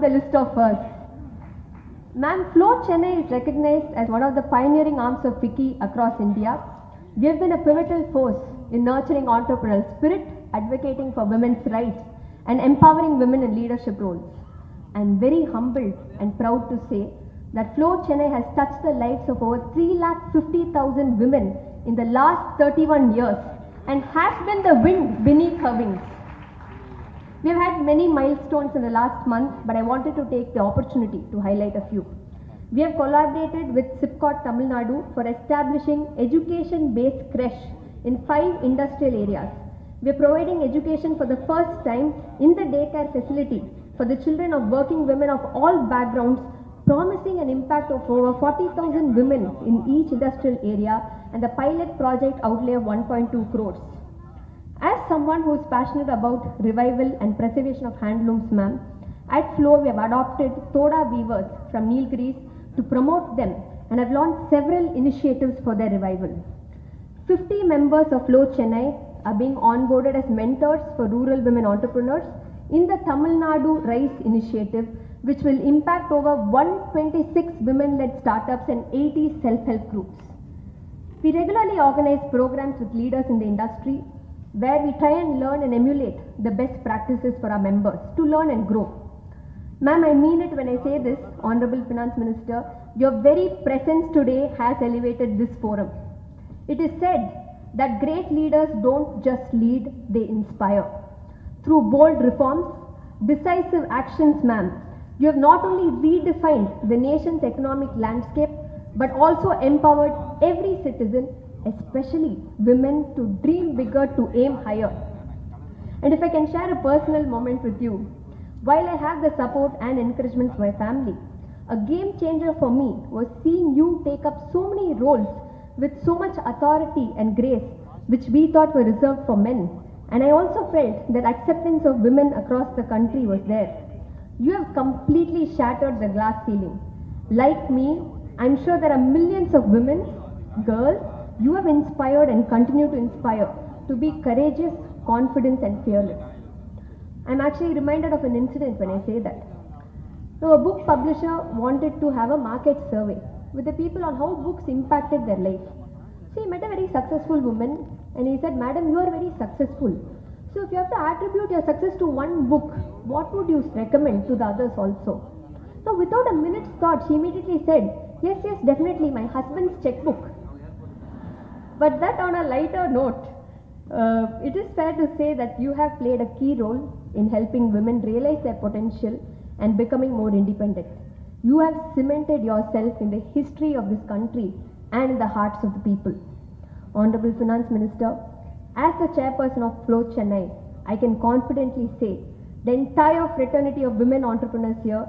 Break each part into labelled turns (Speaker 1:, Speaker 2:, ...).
Speaker 1: The list of firsts. Ma'am, Flow Chennai is recognized as one of the pioneering arms of FICCI across India. We have been a pivotal force in nurturing entrepreneurial spirit, advocating for women's rights, and empowering women in leadership roles. I am very humbled and proud to say that Flow Chennai has touched the lives of over 350,000 women in the last 31 years and has been the wind beneath her wings. We have had many milestones in the last month, but I wanted to take the opportunity to highlight a few. We have collaborated with SIPCOT Tamil Nadu for establishing education-based creche in 5 industrial areas. We are providing education for the first time in the daycare facility for the children of working women of all backgrounds, promising an impact of over 40,000 women in each industrial area and the pilot project outlay of 1.2 crores. As someone who is passionate about revival and preservation of handlooms, ma'am, at Flow we have adopted Toda weavers from Nilgiris to promote them and have launched several initiatives for their revival. 50 members of Flow Chennai are being onboarded as mentors for rural women entrepreneurs in the Tamil Nadu Rise initiative, which will impact over 126 women-led startups and 80 self-help groups. We regularly organize programs with leaders in the industry where we try and learn and emulate the best practices for our members to learn and grow. Ma'am, I mean it when I say this, Honorable Finance Minister, your very presence today has elevated this forum. It is said that great leaders don't just lead, they inspire. Through bold reforms, decisive actions, ma'am, you have not only redefined the nation's economic landscape, but also empowered every citizen, especially women, to dream bigger, to aim higher. And if I can share a personal moment with you, while I have the support and encouragement from my family, a game changer for me was seeing you take up so many roles with so much authority and grace, which we thought were reserved for men. And I also felt that acceptance of women across the country was there. You have completely shattered the glass ceiling. Like me, I'm sure there are millions of women, girls, you have inspired and continue to inspire to be courageous, confident and fearless. I'm actually reminded of an incident when I say that. Now, a book publisher wanted to have a market survey with the people on how books impacted their life. So he met a very successful woman and he said, Madam, you are very successful. So if you have to attribute your success to one book, what would you recommend to the others also? So without a minute's thought, she immediately said, yes, definitely, my husband's checkbook. But that on a lighter note, it is fair to say that you have played a key role in helping women realize their potential and becoming more independent. You have cemented yourself in the history of this country and in the hearts of the people. Honorable Finance Minister, as the chairperson of Flow Chennai, I can confidently say the entire fraternity of women entrepreneurs here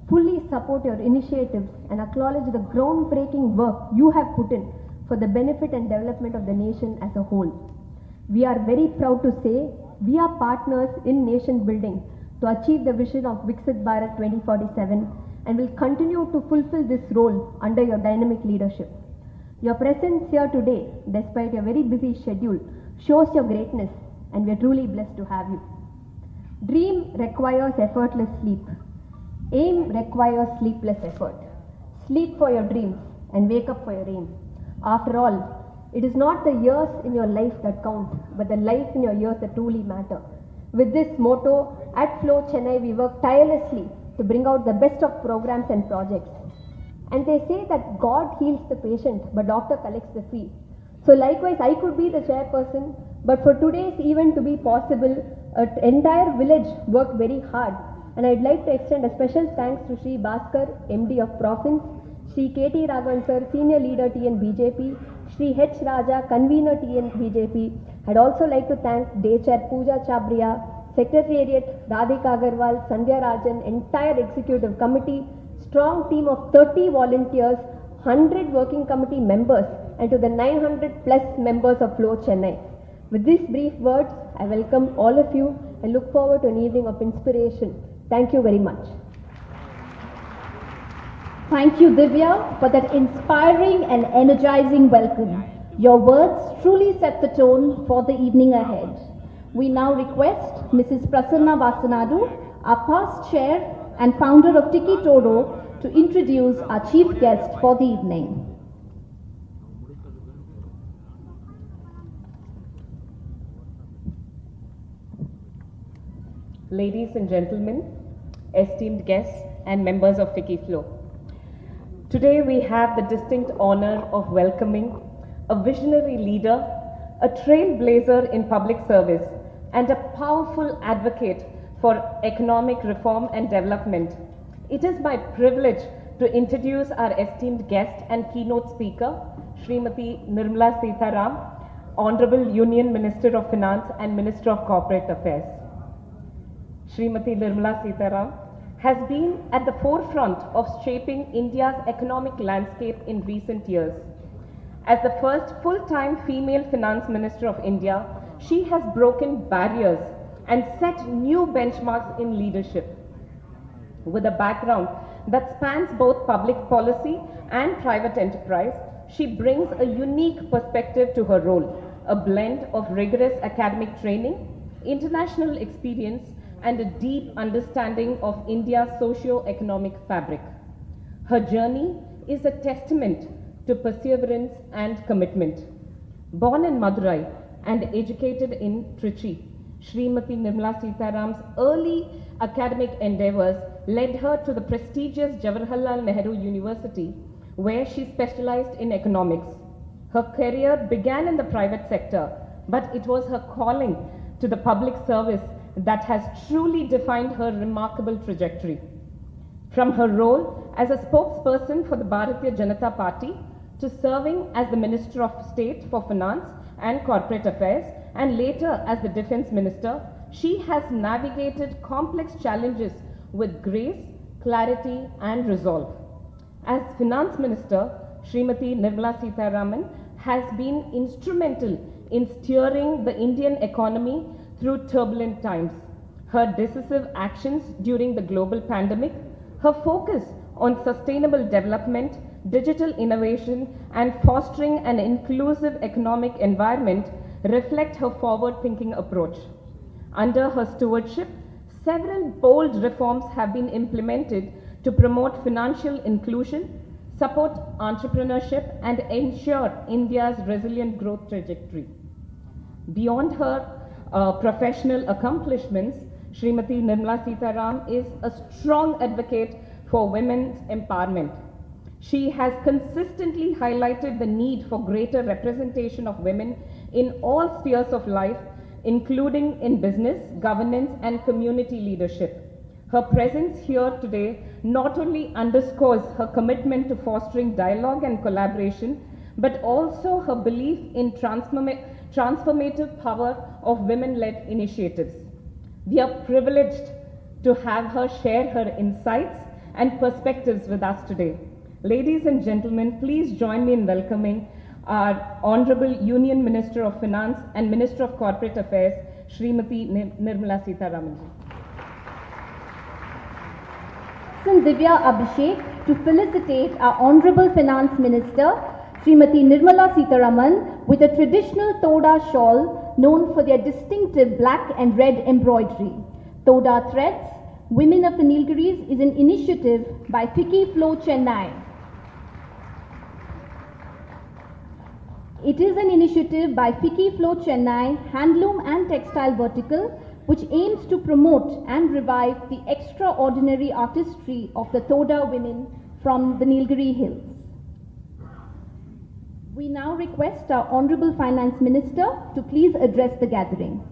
Speaker 1: fully support your initiatives and acknowledge the groundbreaking work you have put in for the benefit and development of the nation as a whole. We are very proud to say we are partners in nation building to achieve the vision of Viksit Bharat 2047 and will continue to fulfill this role under your dynamic leadership. Your presence here today, despite your very busy schedule, shows your greatness and we are truly blessed to have you. Dream requires effortless sleep. Aim requires sleepless effort. Sleep for your dreams and wake up for your aim. After all, it is not the years in your life that count, but the life in your years that truly matter. With this motto, at Flow Chennai, we work tirelessly to bring out the best of programs and projects. And they say that God heals the patient, but doctor collects the fee. So likewise, I could be the chairperson, but for today's event to be possible, an entire village worked very hard. And I'd like to extend a special thanks to Sri Bhaskar, MD of Province, Sri K.T. Raghavan Sir, Senior Leader TN BJP, Sri H. Raja, Convener TN BJP. I'd also like to thank Day Chair Pooja Chabria, Secretariat Radhika Agarwal, Sandhya Rajan, entire Executive Committee, strong team of 30 volunteers, 100 working committee members, and to the 900 plus members of Flow Chennai. With these brief words, I welcome all of you and look forward to an evening of inspiration. Thank you very much.
Speaker 2: Thank you, Divya, for that inspiring and energizing welcome. Your words truly set the tone for the evening ahead. We now request Mrs. Prasanna Vasanadu, our past chair and founder of Tiki Toro, to introduce our chief guest for the evening.
Speaker 3: Ladies and gentlemen, esteemed guests and members of Wiki Flow. Today we have the distinct honor of welcoming a visionary leader, a trailblazer in public service, and a powerful advocate for economic reform and development. It is my privilege to introduce our esteemed guest and keynote speaker, Srimati Nirmala Sitharam, Honorable Union Minister of Finance and Minister of Corporate Affairs. Srimati Nirmala Sitharam has been at the forefront of shaping India's economic landscape in recent years. As the first full-time female finance minister of India, she has broken barriers and set new benchmarks in leadership. With a background that spans both public policy and private enterprise, she brings a unique perspective to her role, a blend of rigorous academic training, international experience, and a deep understanding of India's socio-economic fabric. Her journey is a testament to perseverance and commitment. Born in Madurai and educated in Trichy, Srimati Nirmala Sitharam's early academic endeavors led her to the prestigious Jawaharlal Nehru University, where she specialized in economics. Her career began in the private sector, but it was her calling to the public service that has truly defined her remarkable trajectory. From her role as a spokesperson for the Bharatiya Janata Party to serving as the Minister of State for Finance and Corporate Affairs and later as the Defence Minister, she has navigated complex challenges with grace, clarity and resolve. As Finance Minister, Srimati Nirmala Sitharaman has been instrumental in steering the Indian economy through turbulent times. Her decisive actions during the global pandemic, her focus on sustainable development, digital innovation, and fostering an inclusive economic environment reflect her forward-thinking approach. Under her stewardship, several bold reforms have been implemented to promote financial inclusion, support entrepreneurship, and ensure India's resilient growth trajectory. Beyond her professional accomplishments, Srimati Nirmala Sitharam is a strong advocate for women's empowerment. She has consistently highlighted the need for greater representation of women in all spheres of life, including in business, governance, and community leadership. Her presence here today not only underscores her commitment to fostering dialogue and collaboration, but also her belief in transformative power of women-led initiatives. We are privileged to have her share her insights and perspectives with us today. Ladies and gentlemen, please join me in welcoming our Honorable Union Minister of Finance and Minister of Corporate Affairs, Srimati Nirmala Sitharaman.
Speaker 2: Divya Abhishek to felicitate our Honorable Finance Minister, Srimati Nirmala Sitharaman, with a traditional Toda shawl known for their distinctive black and red embroidery. Toda Threads, Women of the Nilgiris, is an initiative by Wiki Flow Chennai. It is an initiative by Wiki Flow Chennai, Handloom and Textile Vertical, which aims to promote and revive the extraordinary artistry of the Toda women from the Nilgiri Hills. We now request our Honorable Finance Minister to please address the gathering.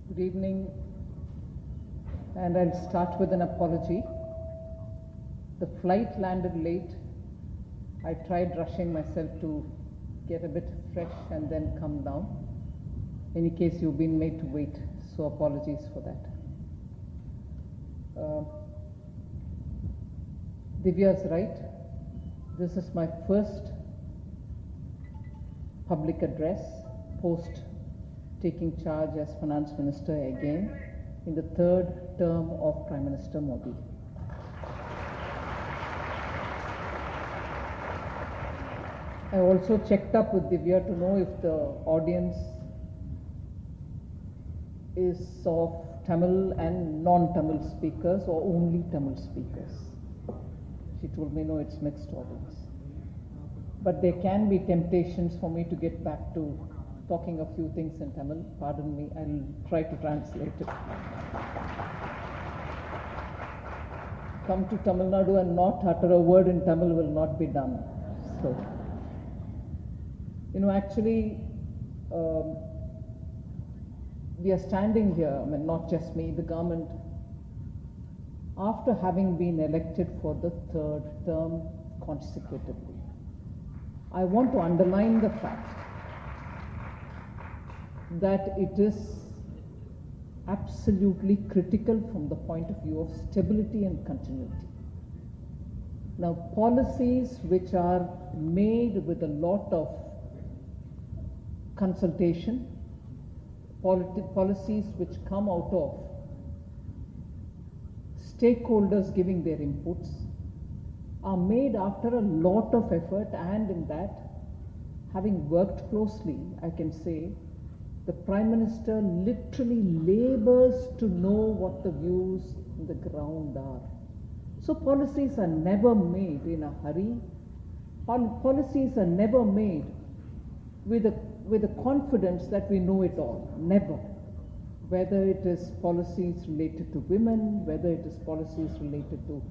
Speaker 4: Good evening, and I'll start with an apology. The flight landed late. I tried rushing myself to get a bit fresh and then come down. In any case, you've been made to wait, so apologies for that. Divya's right. This is my first public address post taking charge as Finance Minister again in the third term of Prime Minister Modi. I also checked up with Divya to know if the audience is of Tamil and non-Tamil speakers or only Tamil speakers. She told me, no, it's mixed audience. But there can be temptations for me to get back to talking a few things in Tamil. Pardon me, I'll try to translate it. Come to Tamil Nadu and not utter a word in Tamil will not be done. So, actually, we are standing here, I mean, not just me, the government, after having been elected for the third term consecutively. I want to underline the fact that it is absolutely critical from the point of view of stability and continuity. Now, policies which are made with a lot of consultation, policies which come out of stakeholders giving their inputs, are made after a lot of effort, and in that, having worked closely, I can say, the Prime Minister literally labors to know what the views on the ground are. So policies are never made in a hurry. Policies are never made with a confidence that we know it all. Never. Whether it is policies related to women, whether it is policies related to,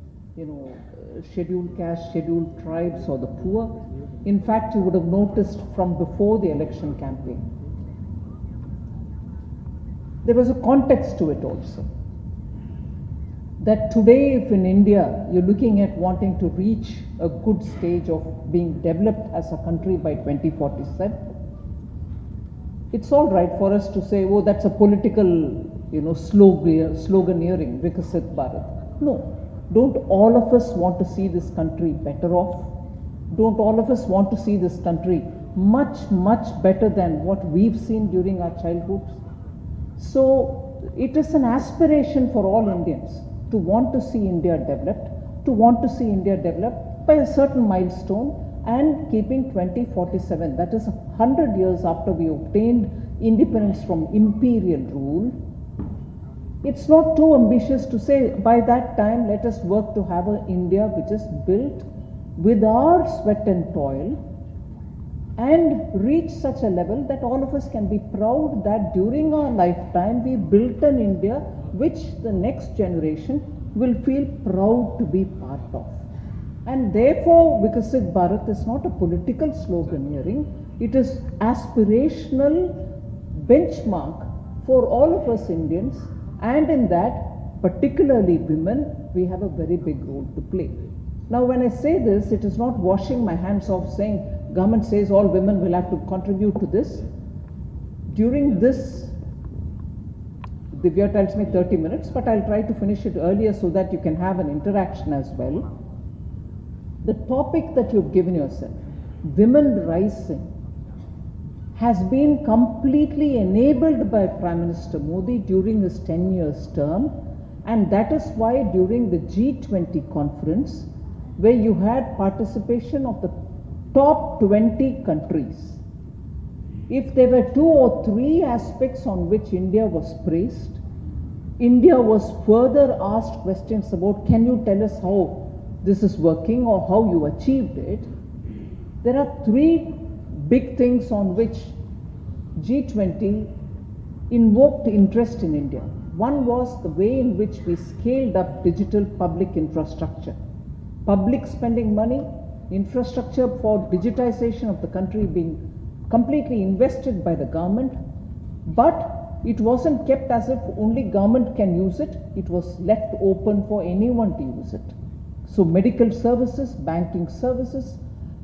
Speaker 4: scheduled caste, scheduled tribes or the poor. In fact, you would have noticed from before the election campaign, there was a context to it also. That today, if in India, you're looking at wanting to reach a good stage of being developed as a country by 2047, it's all right for us to say, oh, that's a political, sloganeering, Vikasit Bharat. No, don't all of us want to see this country better off? Don't all of us want to see this country much, much better than what we've seen during our childhoods? So, it is an aspiration for all Indians to want to see India developed, by a certain milestone, and keeping 2047, that is 100 years after we obtained independence from imperial rule. It's not too ambitious to say by that time let us work to have an India which is built with our sweat and toil and reach such a level that all of us can be proud that during our lifetime we built an India which the next generation will feel proud to be part of. And therefore, Vikasit Bharat is not a political sloganeering, it is aspirational benchmark for all of us Indians, and in that, particularly women, we have a very big role to play. Now, when I say this, it is not washing my hands off saying, government says all women will have to contribute to this. During this, Divya tells me 30 minutes, but I'll try to finish it earlier so that you can have an interaction as well. The topic that you've given yourself, women rising, has been completely enabled by Prime Minister Modi during his 10 years term, and that is why during the G20 conference, where you had participation of the top 20 countries, if there were 2 or 3 aspects on which India was praised, India was further asked questions about, can you tell us how this is working or how you achieved it? There are 3 big things on which G20 invoked interest in India. One was the way in which we scaled up digital public infrastructure. Public spending money, infrastructure for digitization of the country being completely invested by the government, but it wasn't kept as if only government can use it, it was left open for anyone to use it. So medical services, banking services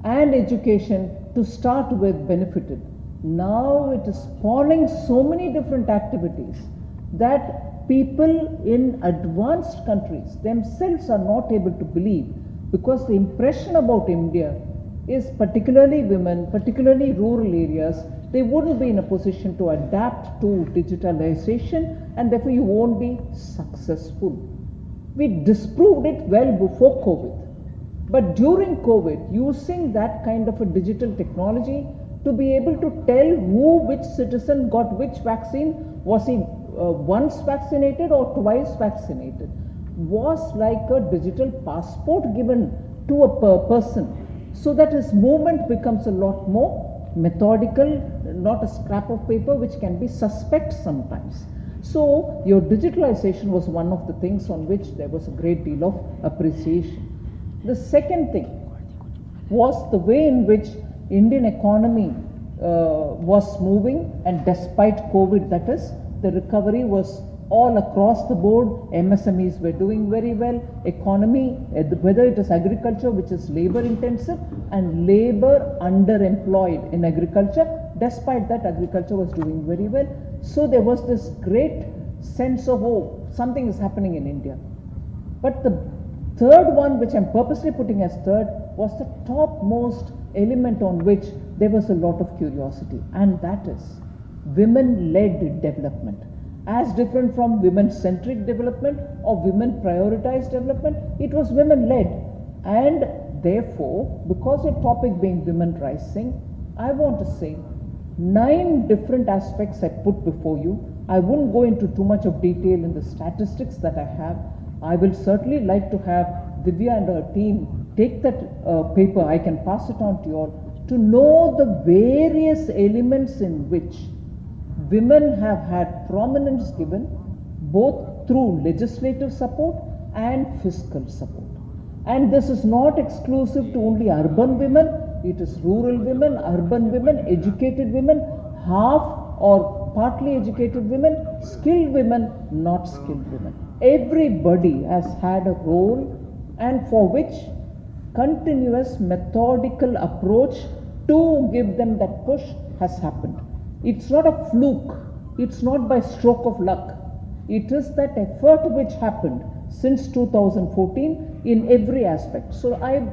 Speaker 4: and education to start with benefited. Now it is spawning so many different activities that people in advanced countries themselves are not able to believe, because the impression about India is particularly women, particularly rural areas, they wouldn't be in a position to adapt to digitalization and therefore you won't be successful. We disproved it well before COVID. But during COVID, using that kind of a digital technology to be able to tell which citizen got which vaccine, was he once vaccinated or twice vaccinated, was like a digital passport given to a person, so that his movement becomes a lot more methodical, not a scrap of paper which can be suspect sometimes. So your digitalization was one of the things on which there was a great deal of appreciation. The second thing was the way in which Indian economy was moving, and despite COVID, that is, the recovery was all across the board. MSMEs were doing very well. Economy, whether it is agriculture, which is labor intensive, and labor underemployed in agriculture, despite that, agriculture was doing very well. So there was this great sense of, oh, something is happening in India. But the third one, which I'm purposely putting as third, was the topmost element on which there was a lot of curiosity, and that is women-led development. As different from women-centric development or women-prioritized development, it was women-led. And therefore, because the topic being women rising, I want to say 9 different aspects I put before you. I wouldn't go into too much of detail in the statistics that I have. I will certainly like to have Divya and her team take that paper, I can pass it on to you all, to know the various elements in which women have had prominence given, both through legislative support and fiscal support. And this is not exclusive to only urban women, it is rural women, urban women, educated women, half or partly educated women, skilled women, not skilled women. Everybody has had a role, and for which continuous methodical approach to give them that push has happened. It's not a fluke, it's not by stroke of luck. It is that effort which happened since 2014 in every aspect. So I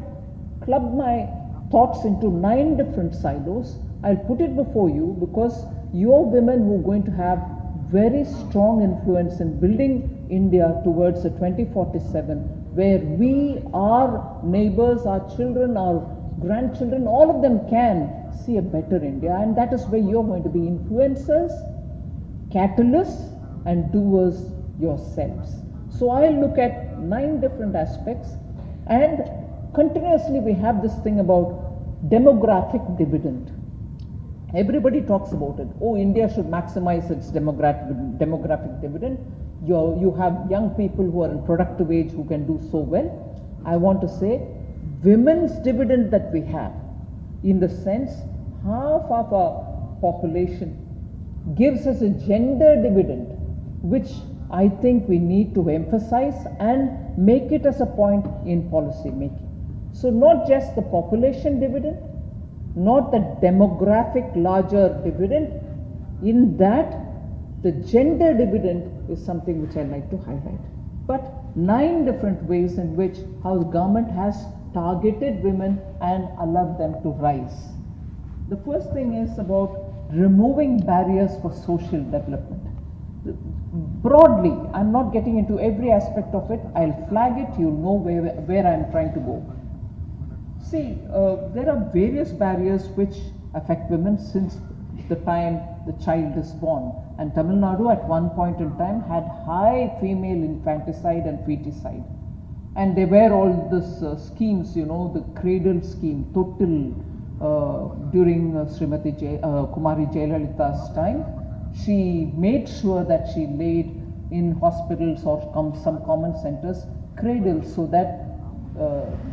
Speaker 4: clubbed my thoughts into 9 different silos. I'll put it before you because you're women who are going to have very strong influence in building India towards a 2047, where we, our neighbors, our children, our grandchildren, all of them can see a better India, and that is where you're going to be influencers, catalysts, and doers yourselves. So I look at 9 different aspects, and continuously we have this thing about demographic dividend. Everybody talks about it. Oh, India should maximize its demographic dividend. You have young people who are in productive age who can do so well. I want to say, women's dividend that we have, in the sense, half of our population gives us a gender dividend, which I think we need to emphasize and make it as a point in policy making. So not just the population dividend, not the demographic larger dividend, in that the gender dividend is something which I like to highlight. But 9 different ways in which how the government has targeted women and allowed them to rise. The first thing is about removing barriers for social development. Broadly, I'm not getting into every aspect of it. I'll flag it, you'll know where I'm trying to go. See, there are various barriers which affect women since the time the child is born. And Tamil Nadu at one point in time had high female infanticide and feticide. And there were all these schemes, you know, the cradle scheme, Tottil, during Srimati Kumari Jayalalitha's time. She made sure that she laid in hospitals or some common centers cradles so that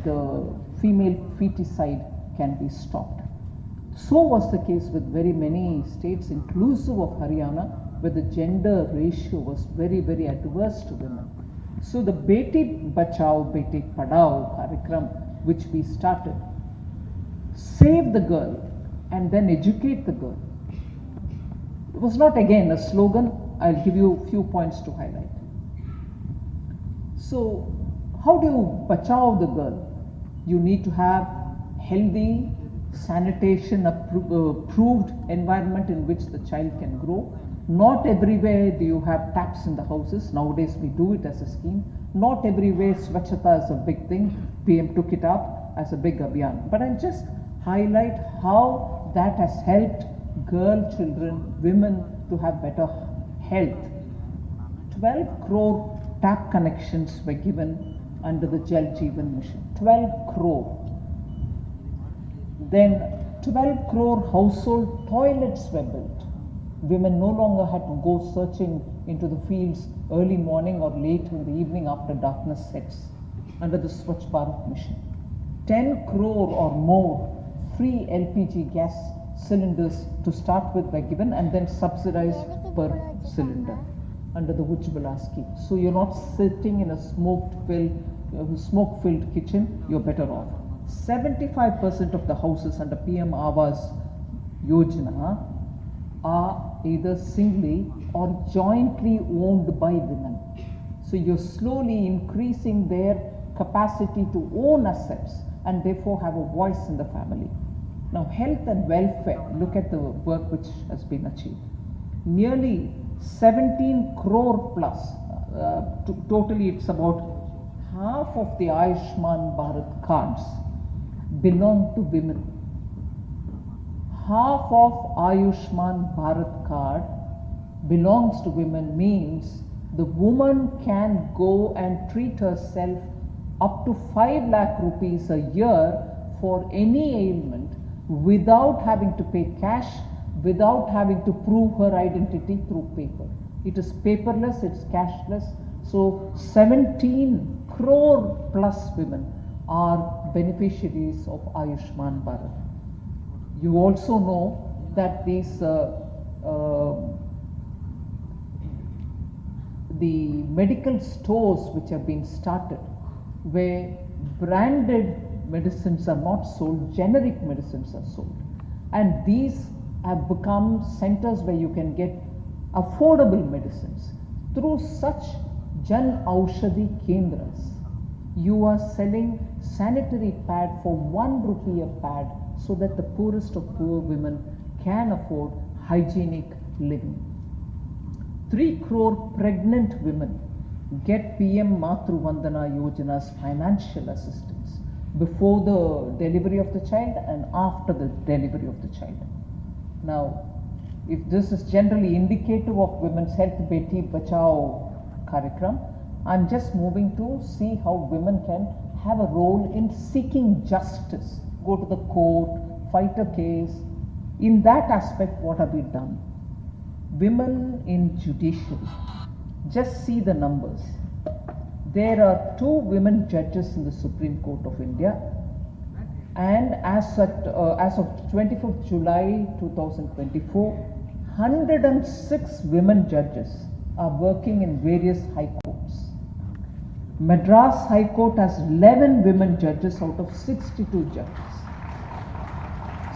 Speaker 4: the female feticide can be stopped. So was the case with very many states, inclusive of Haryana, where the gender ratio was very, very adverse to women. So the Beti Bachao, Beti Padhao Karikram, which we started, save the girl and then educate the girl. It was not again a slogan. I'll give you a few points to highlight. So how do you bachao the girl? You need to have healthy, sanitation approved environment in which the child can grow. Not everywhere do you have taps in the houses. Nowadays we do it as a scheme. Not everywhere Swachhata is a big thing. PM took it up. as a big abhiyan, but I'll just highlight how that has helped girl children, women to have better health. 12 crore tap connections were given under the Jal Jeevan Mission. 12 crore. Then 12 crore household toilets were built. Women no longer had to go searching into the fields early morning or late in the evening after darkness sets under the Swachh Bharat mission. 10 crore or more free LPG gas cylinders to start with were given and then subsidized per cylinder under the Ujjwala scheme. So you're not sitting in a smoke-filled kitchen, you're better off. 75% of the houses under PM Awas Yojana are either singly or jointly owned by women. So you're slowly increasing their capacity to own assets and therefore have a voice in the family. Now, health and welfare, look at the work which has been achieved. Nearly 17 crore plus, totally it's about half of the Ayushman Bharat cards belong to women. Half of Ayushman Bharat card belongs to women means the woman can go and treat herself up to 5 lakh rupees a year for any ailment without having to pay cash, without having to prove her identity through paper. It is paperless, it's cashless. So 17 crore plus women are beneficiaries of Ayushman Bharat. You also know that these the medical stores which have been started, where branded medicines are not sold, generic medicines are sold. And these have become centers where you can get affordable medicines. Through such Jan Aushadhi Kendras, you are selling sanitary pad for 1 rupee a pad so that the poorest of poor women can afford hygienic living. 3 crore pregnant women get PM Matru Vandana Yojana's financial assistance before the delivery of the child and after the delivery of the child. Now, if this is generally indicative of women's health, Beti Bachao Karikram, I'm just moving to see how women can have a role in seeking justice, go to the court, fight a case. In that aspect, what have we done? Women in judiciary, just see the numbers. There are 2 women judges in the Supreme Court of India, and as of 25th July 2024, 106 women judges are working in various high courts. Madras High Court has 11 women judges out of 62 judges.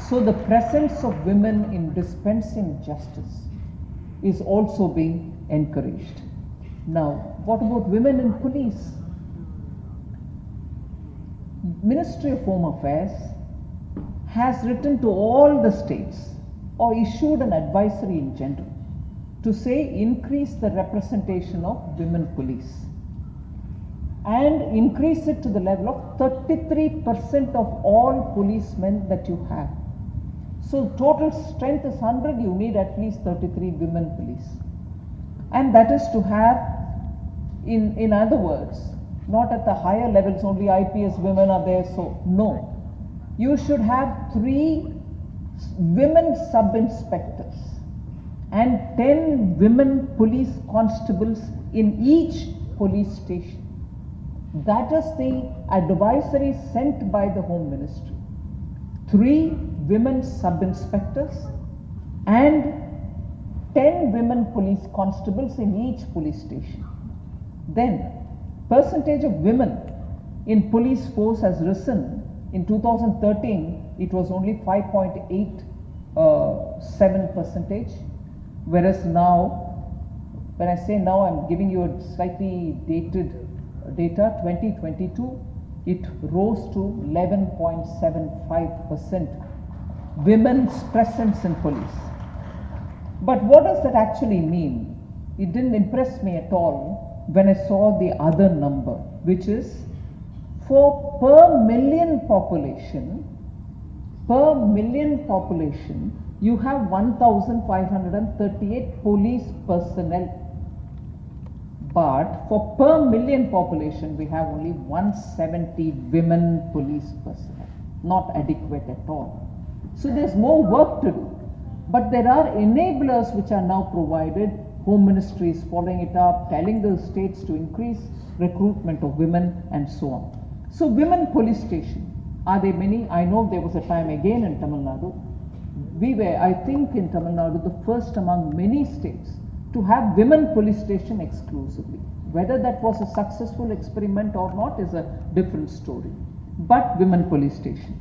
Speaker 4: So the presence of women in dispensing justice is also being encouraged. Now, what about women in police? Ministry of Home Affairs has written to all the states or issued an advisory in general to say increase the representation of women police and increase it to the level of 33% of all policemen that you have. So total strength is 100, you need at least 33 women police. And that is to have, in other words, not at the higher levels only IPS women are there, so no. You should have 3 women sub-inspectors and 10 women police constables in each police station. That is the advisory sent by the Home Ministry. 3 women sub-inspectors and 10 women police constables in each police station. Then, percentage of women in police force has risen. In 2013, it was only 5.87%, whereas now, when I say now, I'm giving you a slightly dated data, 2022, it rose to 11.75% women's presence in police. But what does that actually mean? It didn't impress me at all when I saw the other number, which is For per million population, you have 1,538 police personnel. But for per million population, we have only 170 women police personnel. Not adequate at all. So there's more work to do. But there are enablers which are now provided. Home Ministry is following it up, telling the states to increase recruitment of women and so on. So women police station, are there many? I know there was a time again in Tamil Nadu. We were, I think in Tamil Nadu, the first among many states to have women police station exclusively. Whether that was a successful experiment or not is a different story. But women police station.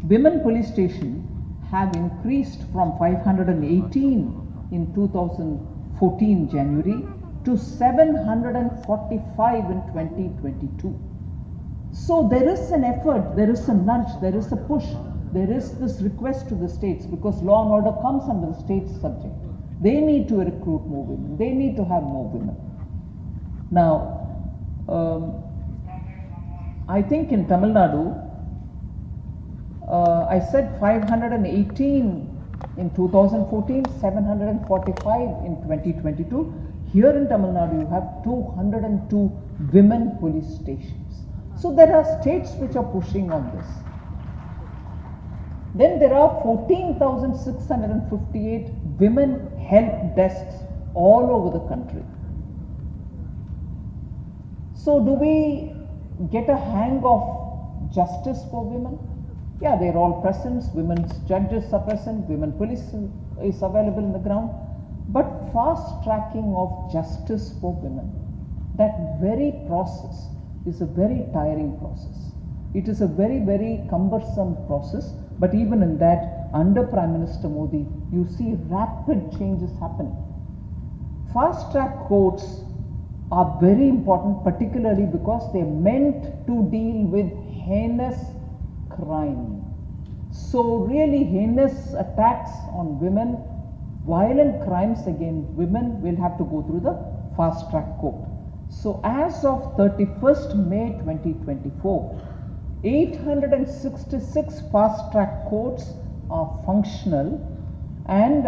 Speaker 4: Women police station have increased from 518 in 2014 January to 745 in 2022. So there is an effort, there is a nudge, there is a push, there is this request to the states, because law and order comes under the state's subject. They need to recruit more women, they need to have more women. Now, I think in Tamil Nadu, I said 518 in 2014, 745 in 2022. Here in Tamil Nadu, you have 202 women police stations. So there are states which are pushing on this. Then there are 14,658 women help desks all over the country. So do we get a hang of justice for women? Yeah, they're all present, women's judges are present, women police is available in the ground. But fast tracking of justice for women, that very process is a very tiring process. It is a very, very cumbersome process, but even in that, under Prime Minister Modi, you see rapid changes happening. Fast track courts are very important, particularly because they're meant to deal with heinous crime. So really heinous attacks on women, violent crimes against women will have to go through the fast track court. So as of 31st May 2024, 866 fast track courts are functional and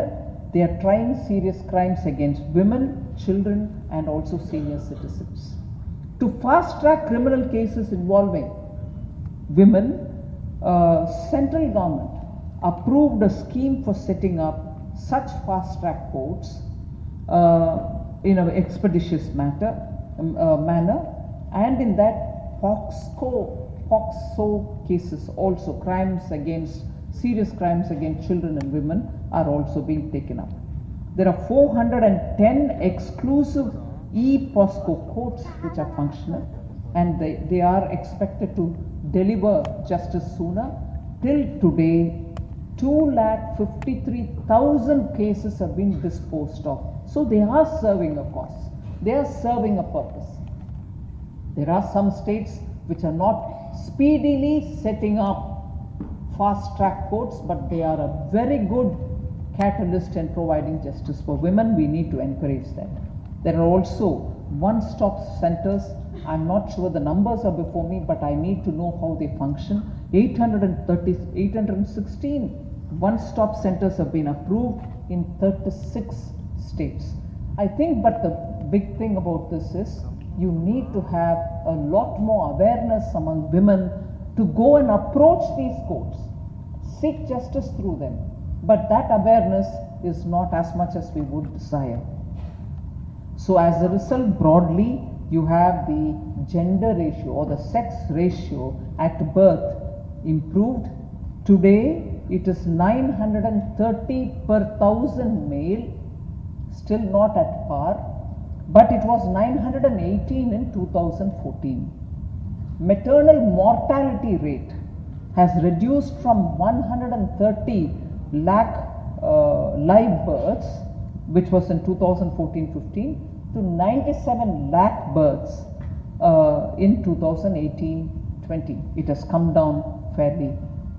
Speaker 4: they are trying serious crimes against women, children and also senior citizens. To fast track criminal cases involving women, central government approved a scheme for setting up such fast track courts in an expeditious manner, and in that POXO cases also, serious crimes against children and women are also being taken up. There are 410 exclusive e-POSCO courts which are functional, and they are expected to deliver justice sooner. Till today, 253,000 cases have been disposed of. So they are serving a cause. They are serving a purpose. There are some states which are not speedily setting up fast track courts, but they are a very good catalyst in providing justice for women. We need to encourage that. There are also one-stop centers. I'm not sure the numbers are before me, but I need to know how they function. 816 one-stop centers have been approved in 36 states. I think, but the big thing about this is you need to have a lot more awareness among women to go and approach these courts, seek justice through them. But that awareness is not as much as we would desire. So as a result, broadly, you have the gender ratio or the sex ratio at birth improved. Today, it is 930 per 1,000 male, still not at par, but it was 918 in 2014. Maternal mortality rate has reduced from 130 lakh live births, which was in 2014-15, to 97 lakh births in 2018-20. It has come down fairly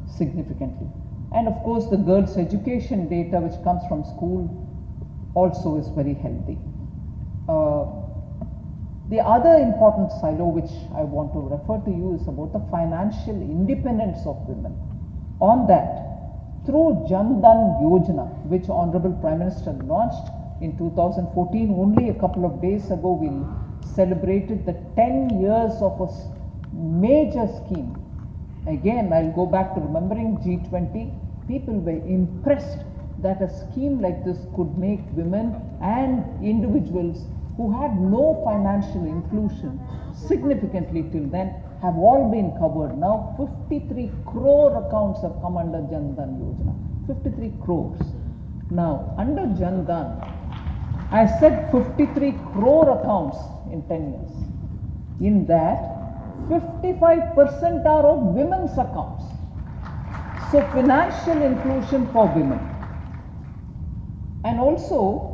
Speaker 4: significantly. And of course, the girls' education data which comes from school also is very healthy. The other important silo which I want to refer to you is about the financial independence of women. On that, through Jan Dhan Yojana, which Honorable Prime Minister launched in 2014, only a couple of days ago we celebrated the 10 years of a major scheme. Again, I'll go back to remembering G20. People were impressed that a scheme like this could make women and individuals who had no financial inclusion significantly till then have all been covered. Now 53 crore accounts have come under Jan Dhan Yojana. 53 crores. Now under Jan Dhan, I said 53 crore accounts in 10 years. In that, 55% are of women's accounts. So financial inclusion for women. And also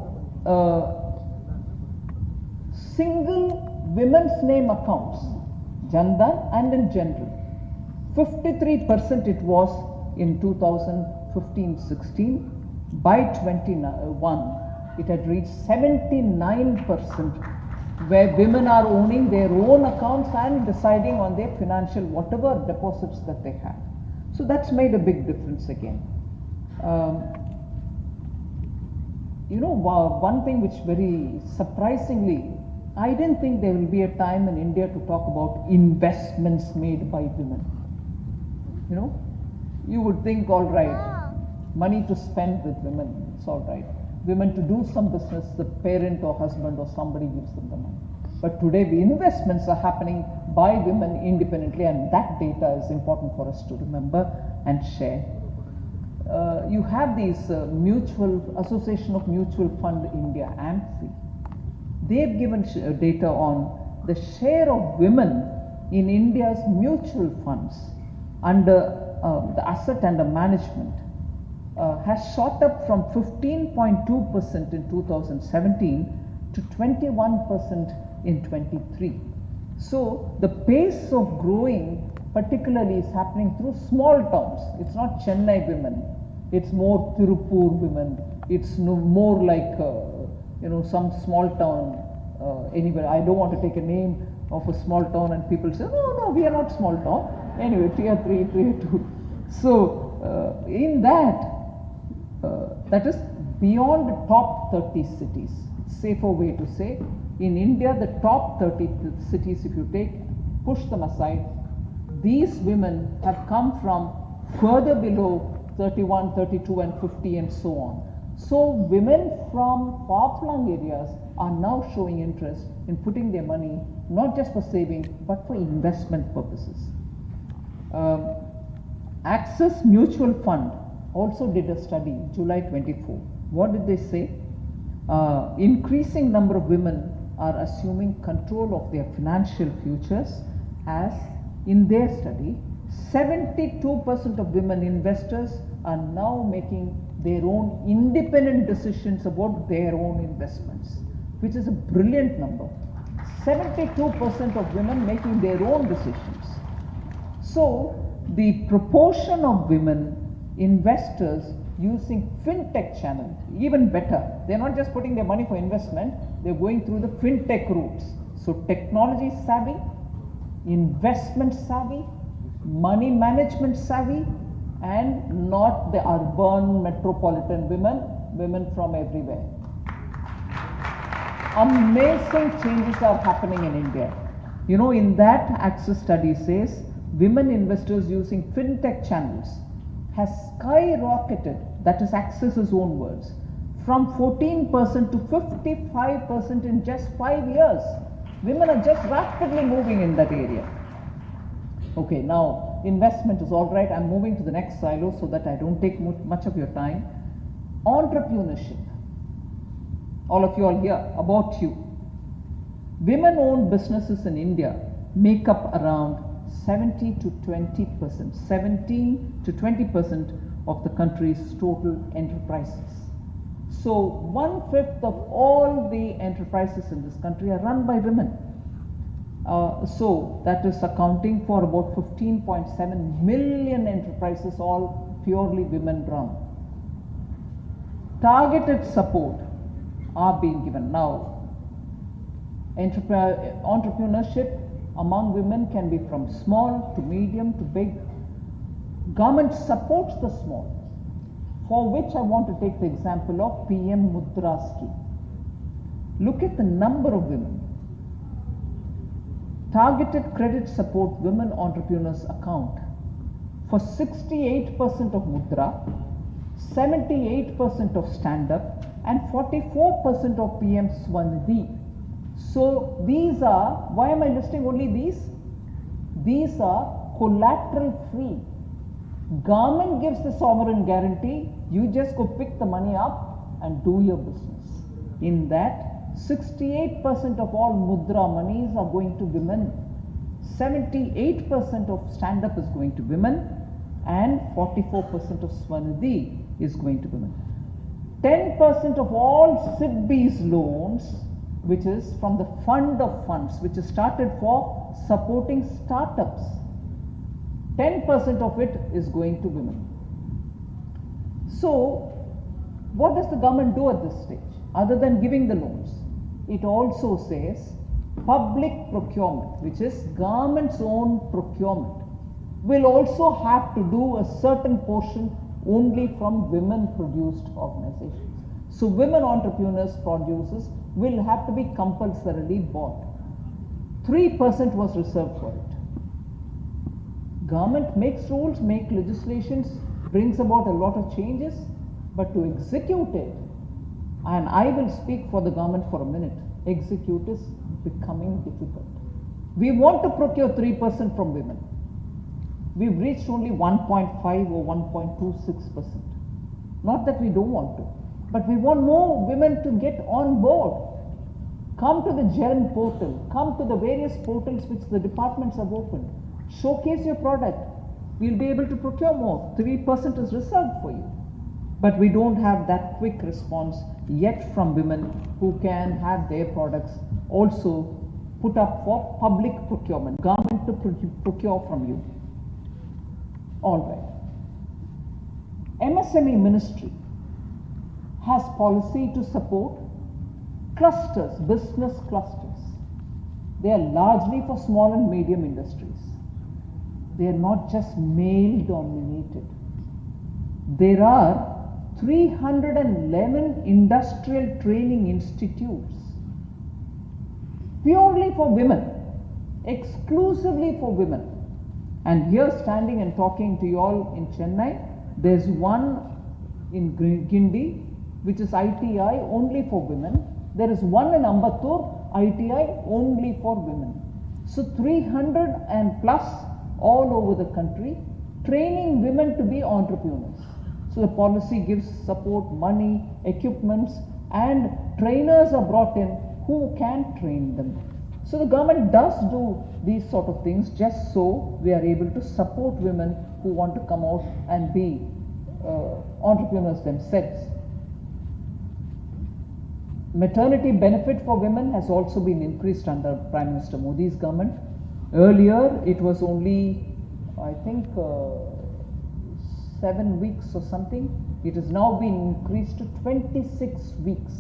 Speaker 4: single women's name accounts, Jan Dhan and in general. 53% it was in 2015-16. By 21, it had reached 79%, where women are owning their own accounts and deciding on their financial whatever deposits that they have. So that's made a big difference again. One thing which very surprisingly, I didn't think there will be a time in India to talk about investments made by women. You would think, all right, money to spend with women, it's all right. Women to do some business, the parent or husband or somebody gives them the money. But today the investments are happening by women independently, and that data is important for us to remember and share. You have these Association of Mutual Fund India, AMFI. They've given data on the share of women in India's mutual funds under the asset under management has shot up from 15.2% in 2017 to 21% in 23. So the pace of growing particularly is happening through small towns. It's not Chennai women, it's more Tirupur women, it's more like some small town anywhere. I don't want to take a name of a small town and people say, no, we are not small town. Anyway, tier 3, tier 2. So in that, that is beyond the top 30 cities. Safer way to say, in India, the top 30 cities, if you push them aside, these women have come from further below 31, 32 and 50 and so on. So women from far-flung areas are now showing interest in putting their money not just for saving but for investment purposes. Axis Mutual Fund also did a study, July 24. What did they say? Increasing number of women are assuming control of their financial futures, as in their study, 72% of women investors are now making their own independent decisions about their own investments, which is a brilliant number. 72% of women making their own decisions. So the proportion of women investors using fintech channel, even better. They're not just putting their money for investment, they're going through the fintech routes. So technology savvy, investment savvy, money management savvy, and not the urban metropolitan women from everywhere. Amazing changes are happening in India. In that Axis study says, women investors using fintech channels has skyrocketed, that is Axis's own words, from 14% to 55% in just 5 years. Women are just rapidly moving in that area. Okay, now investment is all right. I'm moving to the next silo so that I don't take much of your time. Entrepreneurship. All of you are here, about you. Women-owned businesses in India make up around 17 to 20% of the country's total enterprises. So 1/5 of all the enterprises in this country are run by women. So that is accounting for about 15.7 million enterprises, all purely women run. Targeted support are being given. Now, Entrepreneurship among women can be from small to medium to big. Government supports the small, for which I want to take the example of PM Mudra scheme. Look at the number of women. Targeted credit support women entrepreneurs account for 68% of Mudra, 78% of Stand Up, and 44% of PM Swanidhi. So these are, why am I listing only these? These are collateral free. Government gives the sovereign guarantee, you just go pick the money up and do your business. In that, 68% of all Mudra monies are going to women, 78% of Stand Up is going to women, and 44% of Swanidhi is going to women. 10% of all SIDBI's loans, which is from the fund of funds, which is started for supporting startups, 10% of it is going to women. So, what does the government do at this stage, other than giving the loans? It also says public procurement, which is government's own procurement, will also have to do a certain portion only from women-produced organizations. So, women entrepreneurs, producers will have to be compulsorily bought. 3% was reserved for it. Government makes rules, makes legislations, brings about a lot of changes, but to execute it, and I will speak for the government for a minute, execute is becoming difficult. We want to procure 3% from women. We've reached only 1.5 or 1.26%. Not that we don't want to, but we want more women to get on board. Come to the GERM portal, come to the various portals which the departments have opened. Showcase your product. We'll be able to procure more. 3% is reserved for you. But we don't have that quick response yet from women who can have their products also put up for public procurement, government to procure from you. All right. MSME ministry has policy to support clusters, business clusters. They are largely for small and medium industries. They are not just male dominated. There are 311 industrial training institutes purely for women, exclusively for women. And here standing and talking to you all in Chennai, there's one in Gindi, which is ITI only for women. There is one in Ambattur, ITI only for women. So 300 and plus all over the country, training women to be entrepreneurs. So the policy gives support, money, equipments, and trainers are brought in who can train them. So the government does do these sort of things just so we are able to support women who want to come out and be entrepreneurs themselves. Maternity benefit for women has also been increased under Prime Minister Modi's government. Earlier it was only, I think, 7 weeks or something. It has now been increased to 26 weeks.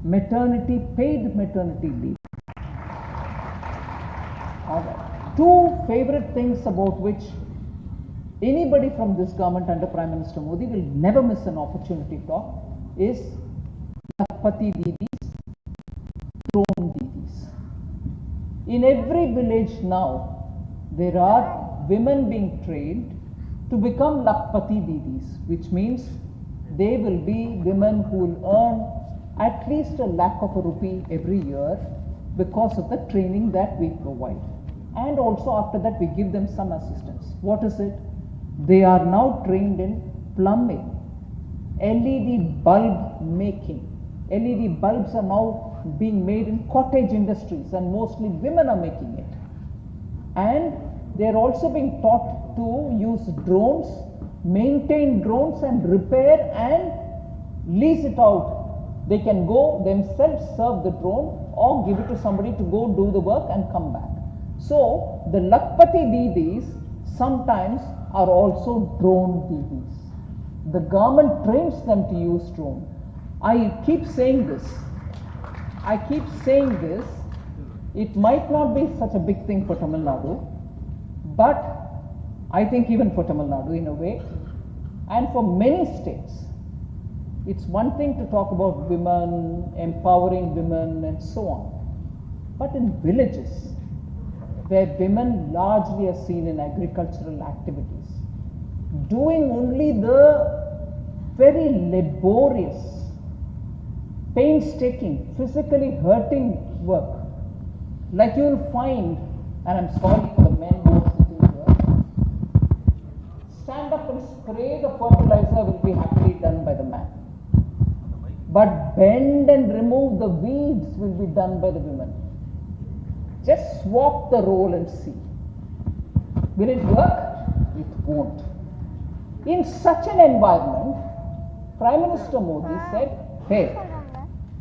Speaker 4: Maternity, paid maternity leave. All right. Two favorite things about which anybody from this government under Prime Minister Modi will never miss an opportunity to talk is Lakpati Didis, drone Didis. In every village now, there are women being trained to become Lakpati Didis, which means they will be women who will earn at least ₹1,00,000 every year because of the training that we provide. And also after that we give them some assistance. What is it? They are now trained in plumbing, LED bulb making. LED bulbs are now being made in cottage industries and mostly women are making it. And they are also being taught to use drones, maintain drones and repair and lease it out. They can go themselves serve the drone or give it to somebody to go do the work and come back. So the Lakpati Didis sometimes are also drone Didis. The government trains them to use drone. I keep saying this It might not be such a big thing for Tamil Nadu, but I think even for Tamil Nadu in a way, and for many states, it's one thing to talk about women, empowering women and so on. But in villages, where women largely are seen in agricultural activities, doing only the very laborious, painstaking, physically hurting work, like you will find, and I'm sorry for the men who are sitting here, stand up and spray the fertilizer will be happily done by the man. But bend and remove the weeds will be done by the women. Just swap the role and see. Will it work? It won't. In such an environment, Prime Minister Modi said, hey,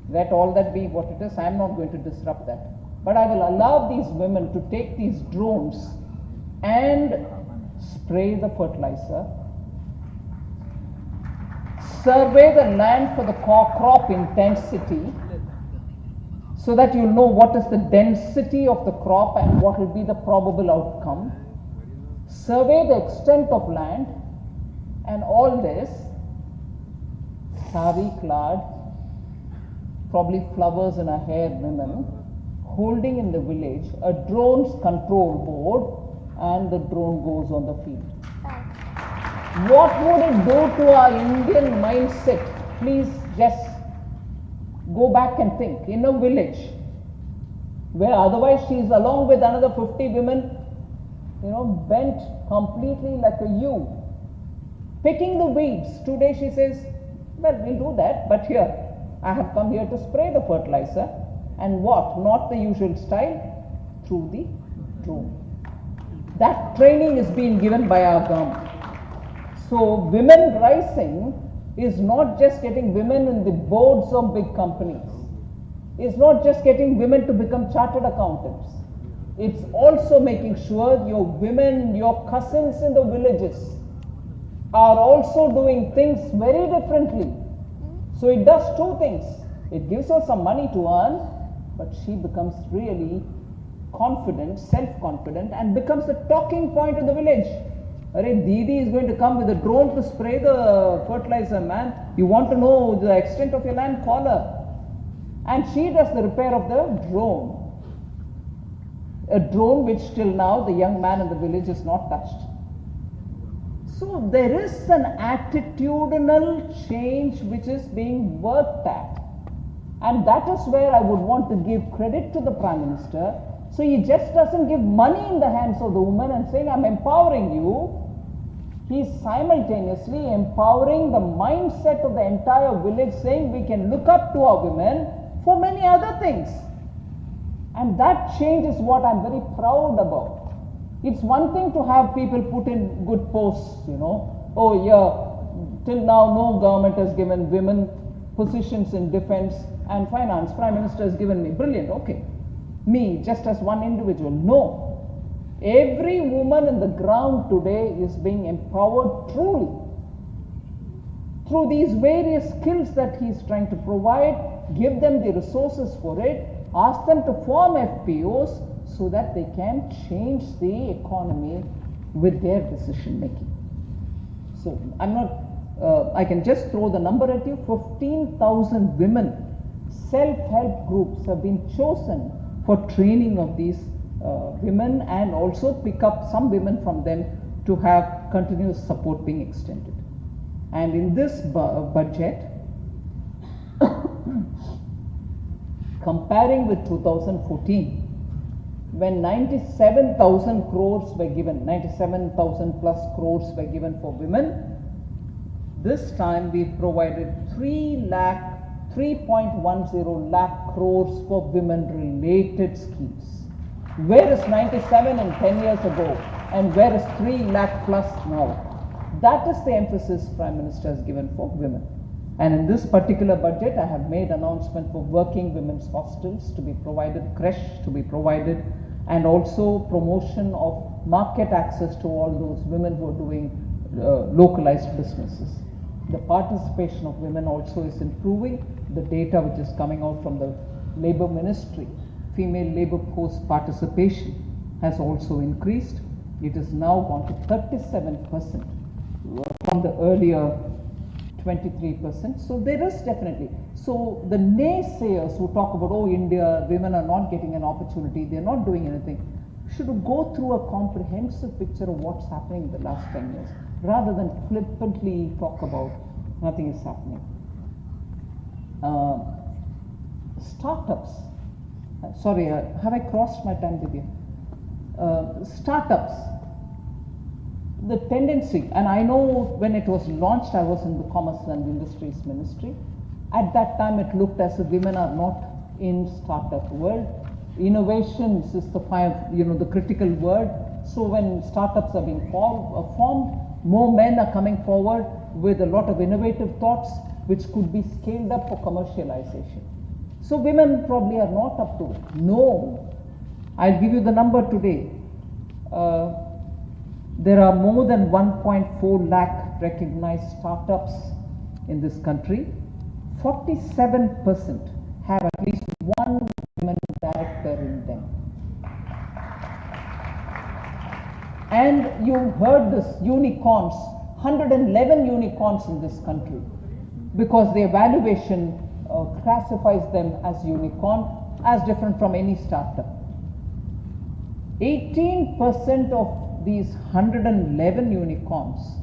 Speaker 4: let all that be what it is, I am not going to disrupt that. But I will allow these women to take these drones and spray the fertilizer, survey the land for the crop intensity, so that you'll know what is the density of the crop and what will be the probable outcome, survey the extent of land, and all this, sari clad, probably flowers in her hair women, holding in the village a drone's control board, and the drone goes on the field. What would it do to our Indian mindset? Please just go back and think. In a village where otherwise she is along with another 50 women, bent completely like a U, picking the weeds. Today she says, well, we'll do that, but here, I have come here to spray the fertilizer. And what? Not the usual style, through the drone. That training is being given by our government. So women rising is not just getting women in the boards of big companies. It's not just getting women to become chartered accountants. It's also making sure your women, your cousins in the villages are also doing things very differently. So it does two things. It gives her some money to earn, but she becomes really confident, self-confident, and becomes the talking point in the village. Arey, Didi is going to come with a drone to spray the fertilizer, man. You want to know the extent of your land? Call her. And she does the repair of the drone. A drone which till now the young man in the village is not touched. So there is an attitudinal change which is being worked at. And that is where I would want to give credit to the Prime Minister. So he just doesn't give money in the hands of the woman and saying, I'm empowering you. He is simultaneously empowering the mindset of the entire village, saying we can look up to our women for many other things. And that change is what I'm very proud about. It's one thing to have people put in good posts, Oh yeah, till now no government has given women positions in defense and finance. Prime Minister has given me. Brilliant, okay. Me, just as one individual. No. Every woman in the ground today is being empowered truly through these various skills that he is trying to provide, give them the resources for it, ask them to form FPOs so that they can change the economy with their decision making. So I'm not, I can just throw the number at you. 15,000 women self-help groups have been chosen for training of these women, and also pick up some women from them to have continuous support being extended. And in this budget, comparing with 2014, when 97,000 crores were given, 97,000 plus crores were given for women, this time we provided 3.10 lakh crores for women related schemes. Where is 97 and 10 years ago, and where is 3 lakh plus now? That is the emphasis Prime Minister has given for women. And in this particular budget, I have made announcement for working women's hostels to be provided, creche to be provided, and also promotion of market access to all those women who are doing localized businesses. The participation of women also is improving. The data which is coming out from the Labour Ministry, female labor force participation has also increased. It is now gone to 37% from the earlier 23%. So there is definitely. So the naysayers who talk about, oh, India, women are not getting an opportunity, they're not doing anything, should go through a comprehensive picture of what's happening in the last 10 years, rather than flippantly talk about nothing is happening. Startups. Sorry, have I crossed my time, Divya? Startups. The tendency, and I know when it was launched, I was in the Commerce and Industries Ministry. At that time, it looked as if women are not in startup world. Innovations is the the critical word. So when startups are being formed, more men are coming forward with a lot of innovative thoughts which could be scaled up for commercialization. So women probably are not up to it. No. I'll give you the number today. There are more than 1.4 lakh recognized startups in this country. 47% have at least one women director in them. And you heard this, unicorns, 111 unicorns in this country, because the evaluation classifies them as unicorn, as different from any startup. 18% of these 111 unicorns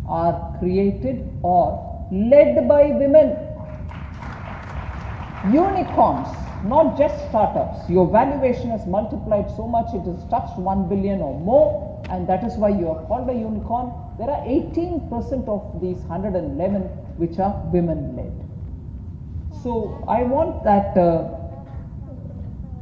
Speaker 4: are created or led by women. Unicorns, not just startups. Your valuation has multiplied so much, it has touched 1 billion or more, and that is why you are called a unicorn. There are 18% of these 111 which are women led. So I want that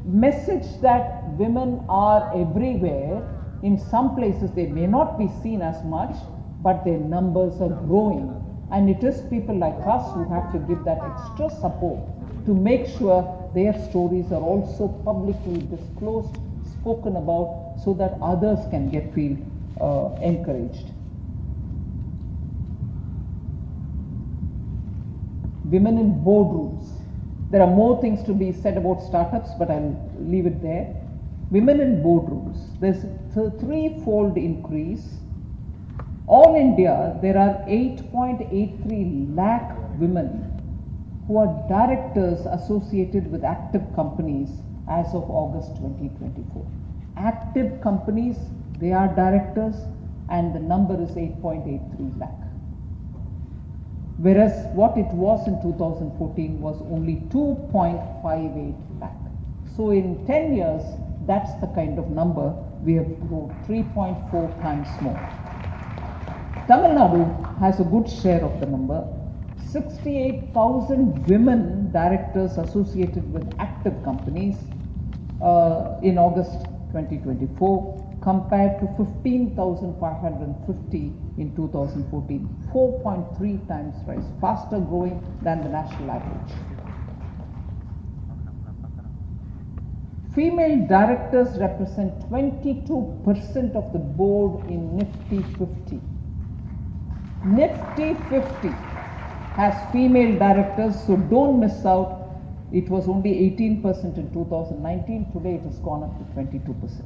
Speaker 4: message that women are everywhere. In some places they may not be seen as much, but their numbers are growing. And it is people like us who have to give that extra support to make sure their stories are also publicly disclosed, spoken about, so that others can feel encouraged. Women in boardrooms. There are more things to be said about startups, but I'll leave it there. Women in boardrooms. There's a threefold increase. All India, there are 8.83 lakh women who are directors associated with active companies as of August 2024. Active companies, they are directors, and the number is 8.83 lakh. Whereas what it was in 2014 was only 2.58 lakh. So in 10 years, that's the kind of number we have grown, 3.4 times more. Tamil Nadu has a good share of the number. 68,000 women directors associated with active companies in August 2024, compared to 15,550 in 2014, 4.3 times rise, faster growing than the national average. Female directors represent 22% of the board in Nifty 50. Nifty 50 has female directors, so don't miss out. It was only 18% in 2019, today it has gone up to 22%.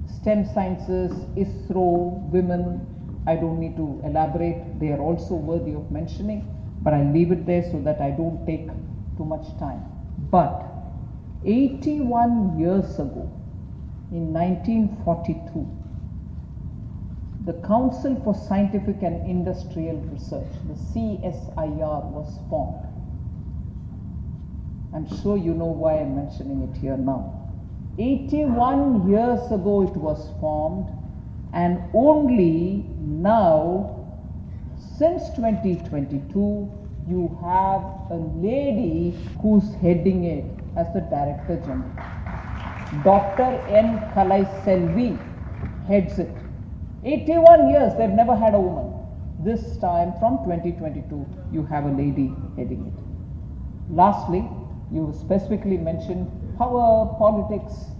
Speaker 4: STEM sciences, ISRO, women, I don't need to elaborate, they are also worthy of mentioning, but I'll leave it there so that I don't take too much time. But 81 years ago, in 1942, the Council for Scientific and Industrial Research, the CSIR, was formed. I'm sure you know why I'm mentioning it here now. 81 years ago it was formed, and only now, since 2022, you have a lady who's heading it as the Director General. Dr. N. Kalai Selvi heads it. 81 years, they've never had a woman. This time, from 2022, you have a lady heading it. Lastly, you specifically mentioned power politics.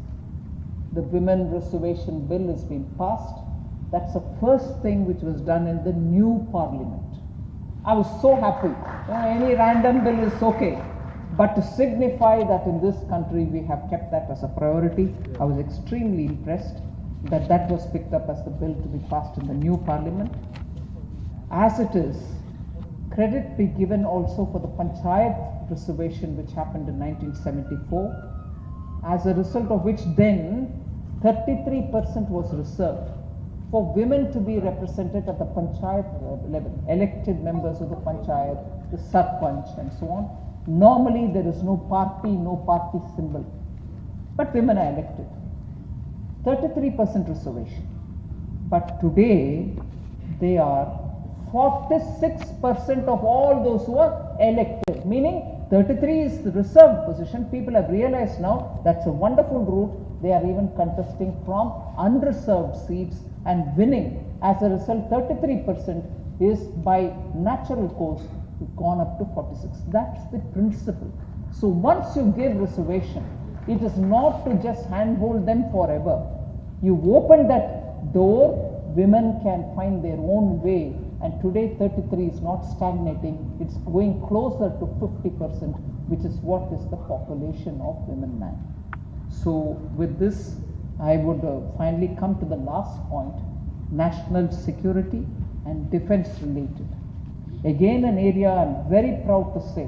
Speaker 4: The women reservation bill has been passed. That's the first thing which was done in the new parliament. I was so happy. Any random bill is okay. But to signify that in this country we have kept that as a priority, I was extremely impressed that that was picked up as the bill to be passed in the new parliament. As it is, credit be given also for the Panchayat reservation which happened in 1974, as a result of which then 33% was reserved for women to be represented at the Panchayat level, elected members of the Panchayat, the Sarpanch and so on. Normally there is no party symbol, but women are elected. 33% reservation. But today they are 46% of all those who are elected, meaning 33 is the reserved position. People have realized now that's a wonderful route. They are even contesting from unreserved seats and winning. As a result, 33% is by natural course gone up to 46. That's the principle. So once you give reservation, it is not to just handhold them forever. You open that door, women can find their own way, and today 33 is not stagnating, it's going closer to 50%, which is what is the population of women now. So with this, I would finally come to the last point, national security and defense related. Again, an area I'm very proud to say,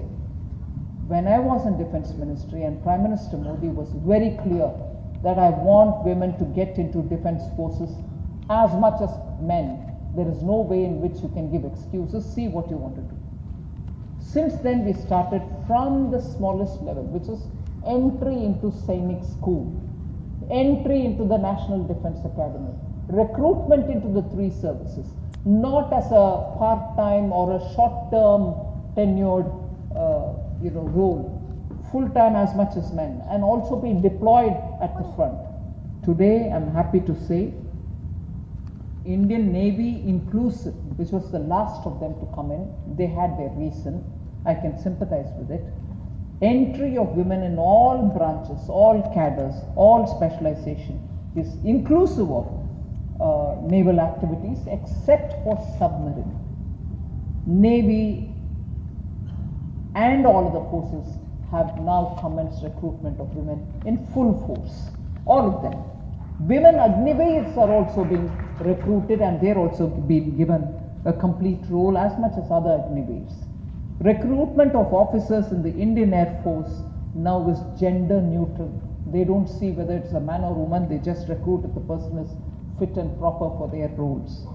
Speaker 4: when I was in defense ministry and Prime Minister Modi was very clear that I want women to get into defense forces as much as men. There is no way in which you can give excuses, see what you want to do. Since then we started from the smallest level, which is entry into Sainik school, entry into the National Defense Academy, recruitment into the 3 services, not as a part-time or a short-term tenured role, full-time as much as men, and also be deployed at the front. Today I'm happy to say Indian Navy inclusive, which was the last of them to come in, they had their reason, I can sympathize with it. Entry of women in all branches, all cadres, all specialization is inclusive of naval activities except for submarine. Navy and all of the forces have now commenced recruitment of women in full force, all of them. Women Agniveers are also being recruited, and they're also being given a complete role as much as other Agniveers. Recruitment of officers in the Indian Air Force now is gender neutral. They don't see whether it's a man or woman, they just recruit if the person is fit and proper for their roles.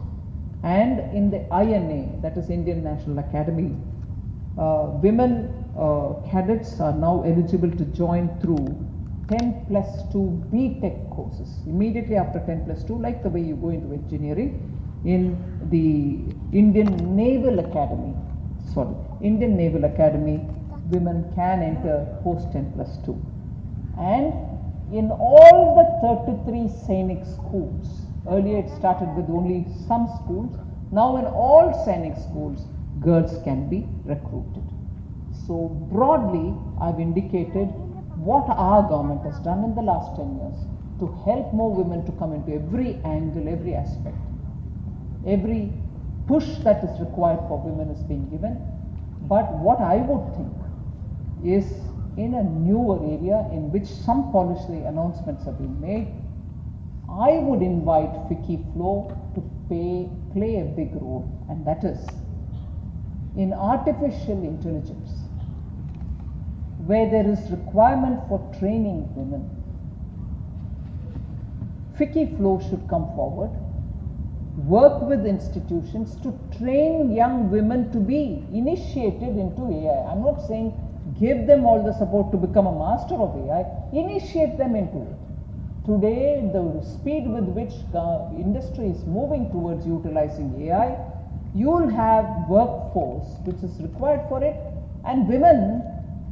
Speaker 4: And in the INA, that is Indian National Academy, women cadets are now eligible to join through 10+2 BTech courses. Immediately after 10+2, like the way you go into engineering, in the Indian Naval Academy, women can enter post 10+2. And in all the 33 Sainik schools, earlier it started with only some schools, now in all Sainik schools, girls can be recruited. So broadly, I've indicated what our government has done in the last 10 years to help more women to come into every angle, every aspect. Every push that is required for women is being given. But what I would think is, in a newer area in which some policy announcements have been made, I would invite Vicky Flo to play a big role, and that is in artificial intelligence, where there is requirement for training women. Vicky Flo should come forward, work with institutions to train young women to be initiated into AI. I'm not saying give them all the support to become a master of AI, initiate them into it. Today, the speed with which industry is moving towards utilizing AI, you will have workforce which is required for it, and women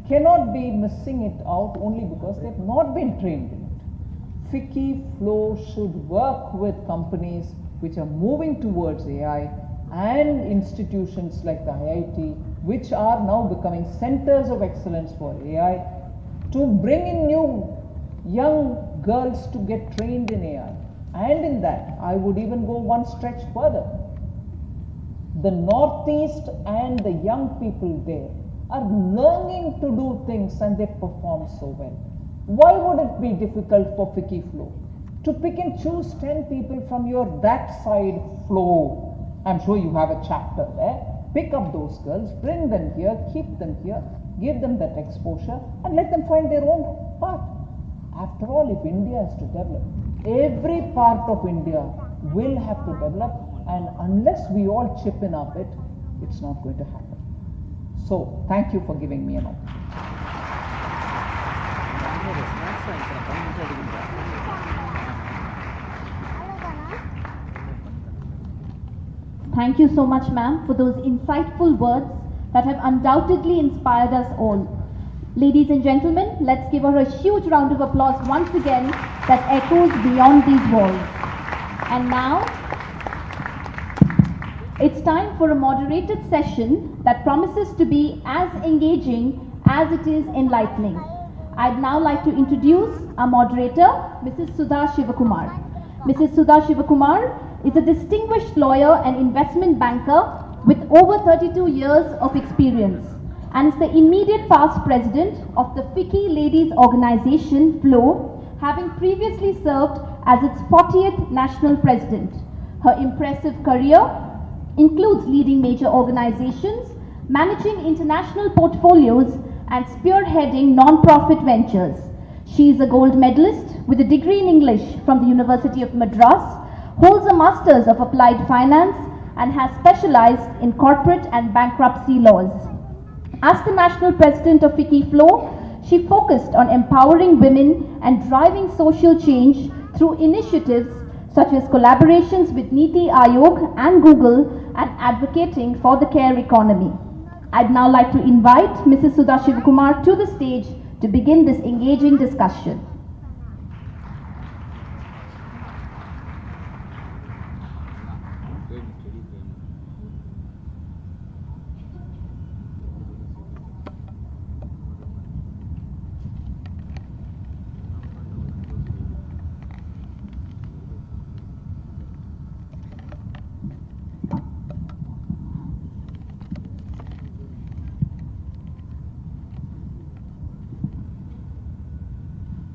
Speaker 4: cannot be missing it out only because they have not been trained in it. Vicky Flo should work with companies which are moving towards AI and institutions like the IIT, which are now becoming centers of excellence for AI, to bring in new young girls to get trained in AI. And in that, I would even go one stretch further. The Northeast and the young people there are learning to do things and they perform so well. Why would it be difficult for Ficky Flow to pick and choose 10 people from your that side flow? I'm sure you have a chapter there. Pick up those girls, bring them here, keep them here, give them that exposure and let them find their own path. After all, if India is to develop, every part of India will have to develop, and unless we all chip in our bit, it's not going to happen. So, thank you for giving me an opportunity.
Speaker 2: Thank you so much, ma'am, for those insightful words that have undoubtedly inspired us all. Ladies and gentlemen, let's give her a huge round of applause once again that echoes beyond these walls. And now, it's time for a moderated session that promises to be as engaging as it is enlightening. I'd now like to introduce our moderator, Mrs. Sudha Shivakumar. Mrs. Sudha Shivakumar is a distinguished lawyer and investment banker with over 32 years of experience and is the immediate past president of the Ficky Ladies Organization, FLO, having previously served as its 40th national president. Her impressive career includes leading major organizations, managing international portfolios, and spearheading non-profit ventures. She is a gold medalist with a degree in English from the University of Madras, holds a Masters of Applied Finance, and has specialized in corporate and bankruptcy laws. As the national president of Ficky Flow, she focused on empowering women and driving social change through initiatives such as collaborations with Niti Aayog and Google and advocating for the care economy. I'd now like to invite Mrs. Sudha Shivakumar to the stage to begin this engaging discussion.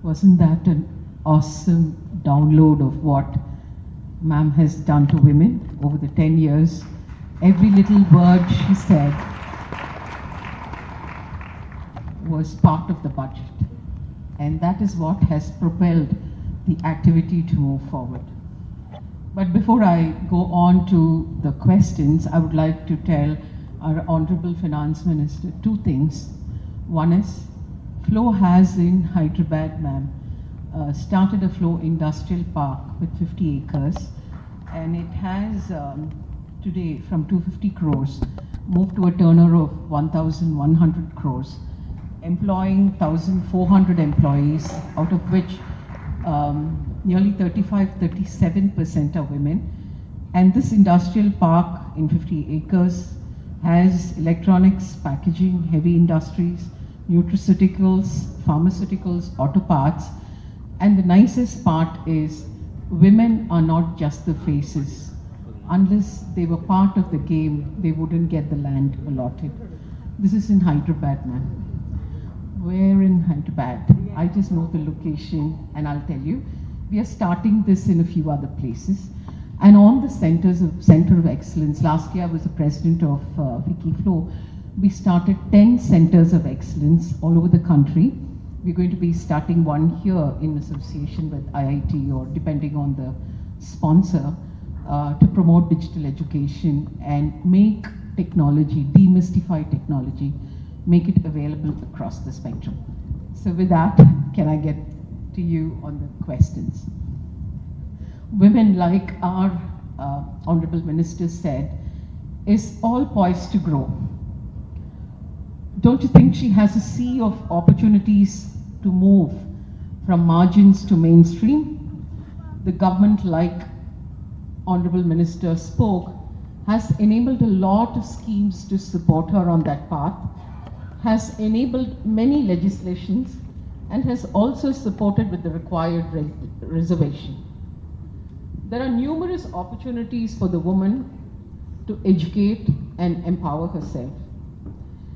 Speaker 5: Wasn't that an awesome download of what ma'am has done to women over the 10 years? Every little word she said was part of the budget. And that is what has propelled the activity to move forward. But before I go on to the questions, I would like to tell our Honorable Finance Minister two things. One is, Flow has in Hyderabad, ma'am, started a Flow Industrial Park with 50 acres, and it has today from 250 crores moved to a turnover of 1,100 crores, employing 1,400 employees, out of which nearly 37% are women. And this industrial park in 50 acres has electronics, packaging, heavy industries, nutraceuticals, pharmaceuticals, auto parts. And the nicest part is women are not just the faces. Unless they were part of the game, they wouldn't get the land allotted. This is in Hyderabad, ma'am. Where in Hyderabad? I just know the location and I'll tell you. We are starting this in a few other places. And on the Center of Excellence, last year I was the president of Ficky Flow. We started 10 centers of excellence all over the country. We're going to be starting one here in association with IIT or depending on the sponsor to promote digital education and make technology, demystify technology, make it available across the spectrum. So with that, can I get to you on the questions? Women, like our Honorable Minister said, is all poised to grow. Don't you think she has a sea of opportunities to move from margins to mainstream? The government, like Honorable Minister spoke, has enabled a lot of schemes to support her on that path, has enabled many legislations, and has also supported with the required reservation. There are numerous opportunities for the woman to educate and empower herself.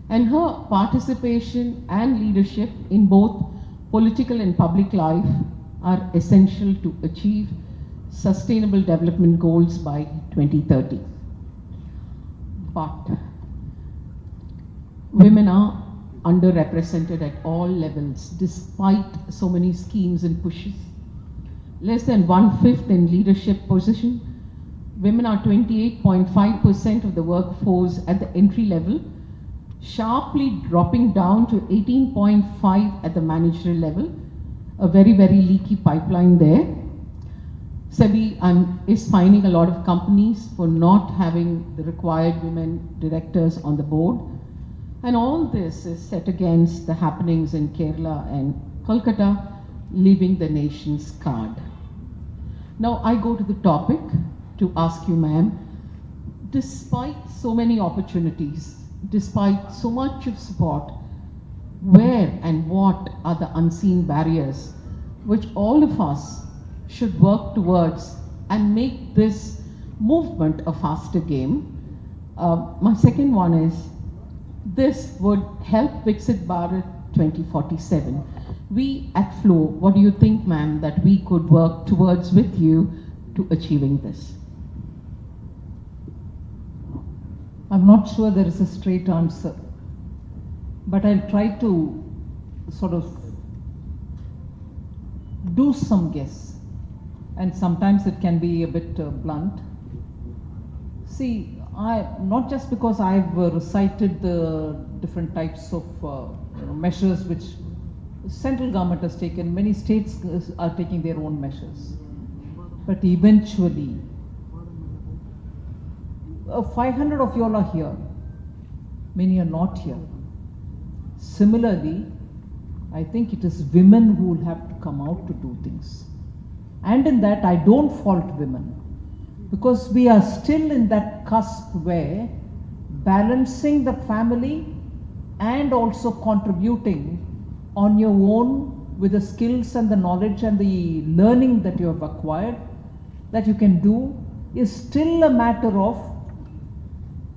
Speaker 5: and her participation and leadership in both political and public life are essential to achieve sustainable development goals by 2030. But women are underrepresented at all levels despite so many schemes and pushes. Less than 1/5 in leadership position. Women are 28.5% of the workforce at the entry level, sharply dropping down to 18.5 at the managerial level. A very, very leaky pipeline there. SEBI is fining a lot of companies for not having the required women directors on the board. And all this is set against the happenings in Kerala and Kolkata, leaving the nation scarred. Now I go to the topic to ask you, ma'am, despite so many opportunities, despite so much of support, where and what are the unseen barriers which all of us should work towards and make this movement a faster game? My second one is, this would help Viksit Bharat 2047. We at FLOW, what do you think, ma'am, that we could work towards with you to achieving this?
Speaker 4: I'm not sure there is a straight answer, but I'll try to sort of do some guess, and sometimes it can be a bit blunt. See, not just because I've recited the different types of measures which central government has taken, many states are taking their own measures, but eventually 500 of you all are here, many are not here. Similarly, I think it is women who will have to come out to do things, and in that I don't fault women, because we are still in that cusp where balancing the family and also contributing on your own with the skills and the knowledge and the learning that you have acquired, that you can do, is still a matter of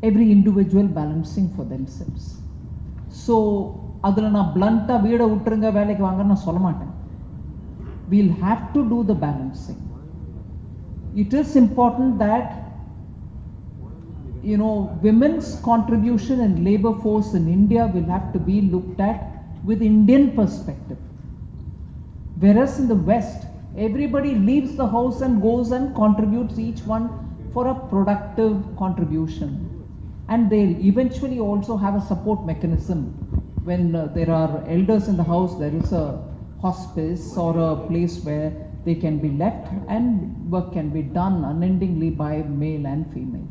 Speaker 4: every individual balancing for themselves. So, adula na blunta veeda uttrunga velaiku vaanga na solla maten. We'll have to do the balancing. It is important that, you know, women's contribution in labor force in India will have to be looked at with Indian perspective. Whereas in the West, everybody leaves the house and goes and contributes, each one for a productive contribution. And they'll eventually also have a support mechanism. When there are elders in the house, there is a hospice or a place where they can be left and work can be done unendingly by male and female.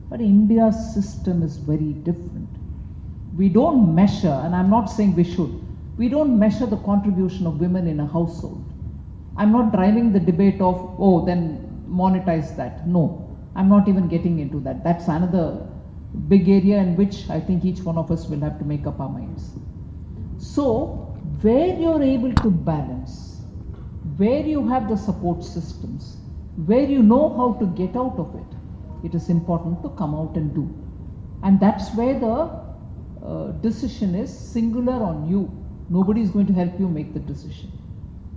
Speaker 4: But India's system is very different. We don't measure, and I'm not saying we should, we don't measure the contribution of women in a household. I'm not driving the debate of, oh, then monetize that. No, I'm not even getting into that. That's another big area in which I think each one of us will have to make up our minds. So, where you're able to balance, where you have the support systems, where you know how to get out of it, it is important to come out and do. And that's where the decision is singular on you. Nobody is going to help you make the decision.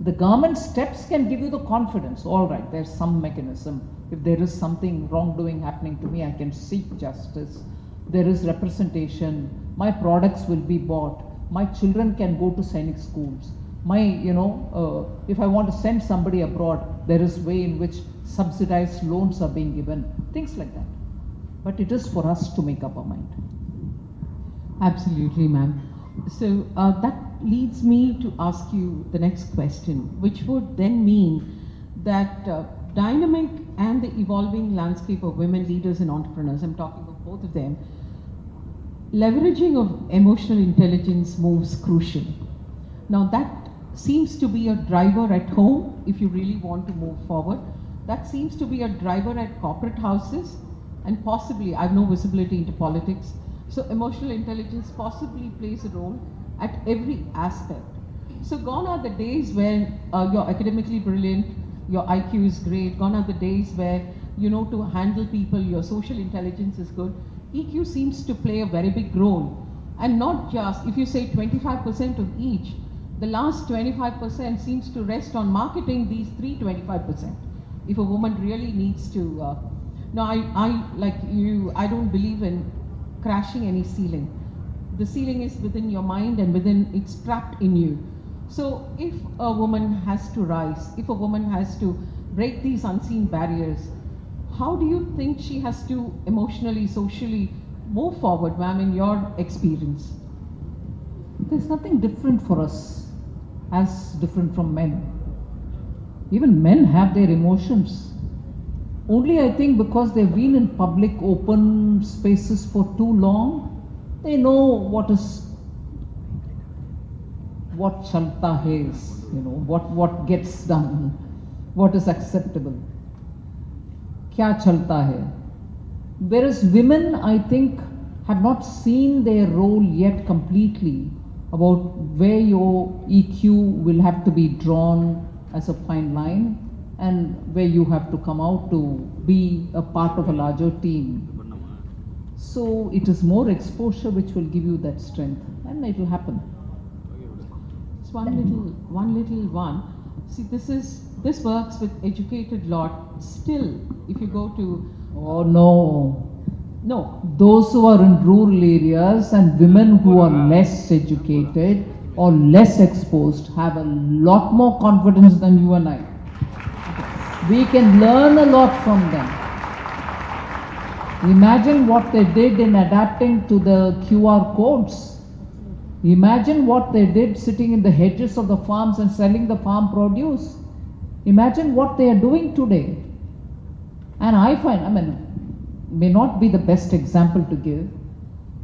Speaker 4: The government steps can give you the confidence. All right, there's some mechanism. If there is something wrongdoing happening to me, I can seek justice. There is representation. My products will be bought. My children can go to Sainik schools. My, if I want to send somebody abroad, there is way in which subsidized loans are being given. Things like that. But it is for us to make up our mind.
Speaker 5: Absolutely, ma'am. So that leads me to ask you the next question, which would then mean that dynamic and the evolving landscape of women leaders and entrepreneurs, I'm talking of both of them, leveraging of emotional intelligence moves crucial. Now that seems to be a driver at home if you really want to move forward. That seems to be a driver at corporate houses, and possibly, I have no visibility into politics, so emotional intelligence possibly plays a role at every aspect. So gone are the days where you're academically brilliant, your IQ is great, gone are the days where you know to handle people, your social intelligence is good. EQ seems to play a very big role And not just, if you say 25% of each, the last 25% seems to rest on marketing these 25%. If a woman really needs to, no, I, like you, I don't believe in crashing any ceiling. The ceiling is within your mind and it's trapped in you. So if a woman has to rise, if a woman has to break these unseen barriers, how do you think she has to emotionally, socially move forward, ma'am, in your experience?
Speaker 4: There's nothing different for us as different from men. Even men have their emotions. Only I think because they've been in public open spaces for too long, they know what chalta hai is, what gets done, what is acceptable. Kya chalta hai. Whereas women, I think, have not seen their role yet completely about where your EQ will have to be drawn as a fine line and where you have to come out to be a part of a larger team. So it is more exposure which will give you that strength, and it will happen.
Speaker 5: It's one little one. See, this works with educated lot. Still, if you go to...
Speaker 4: Oh no.
Speaker 5: No.
Speaker 4: Those who are in rural areas and women who are less educated or less exposed have a lot more confidence than you and I. We can learn a lot from them. Imagine what they did in adapting to the QR codes. Imagine what they did sitting in the hedges of the farms and selling the farm produce. Imagine what they are doing today. And I find, may not be the best example to give.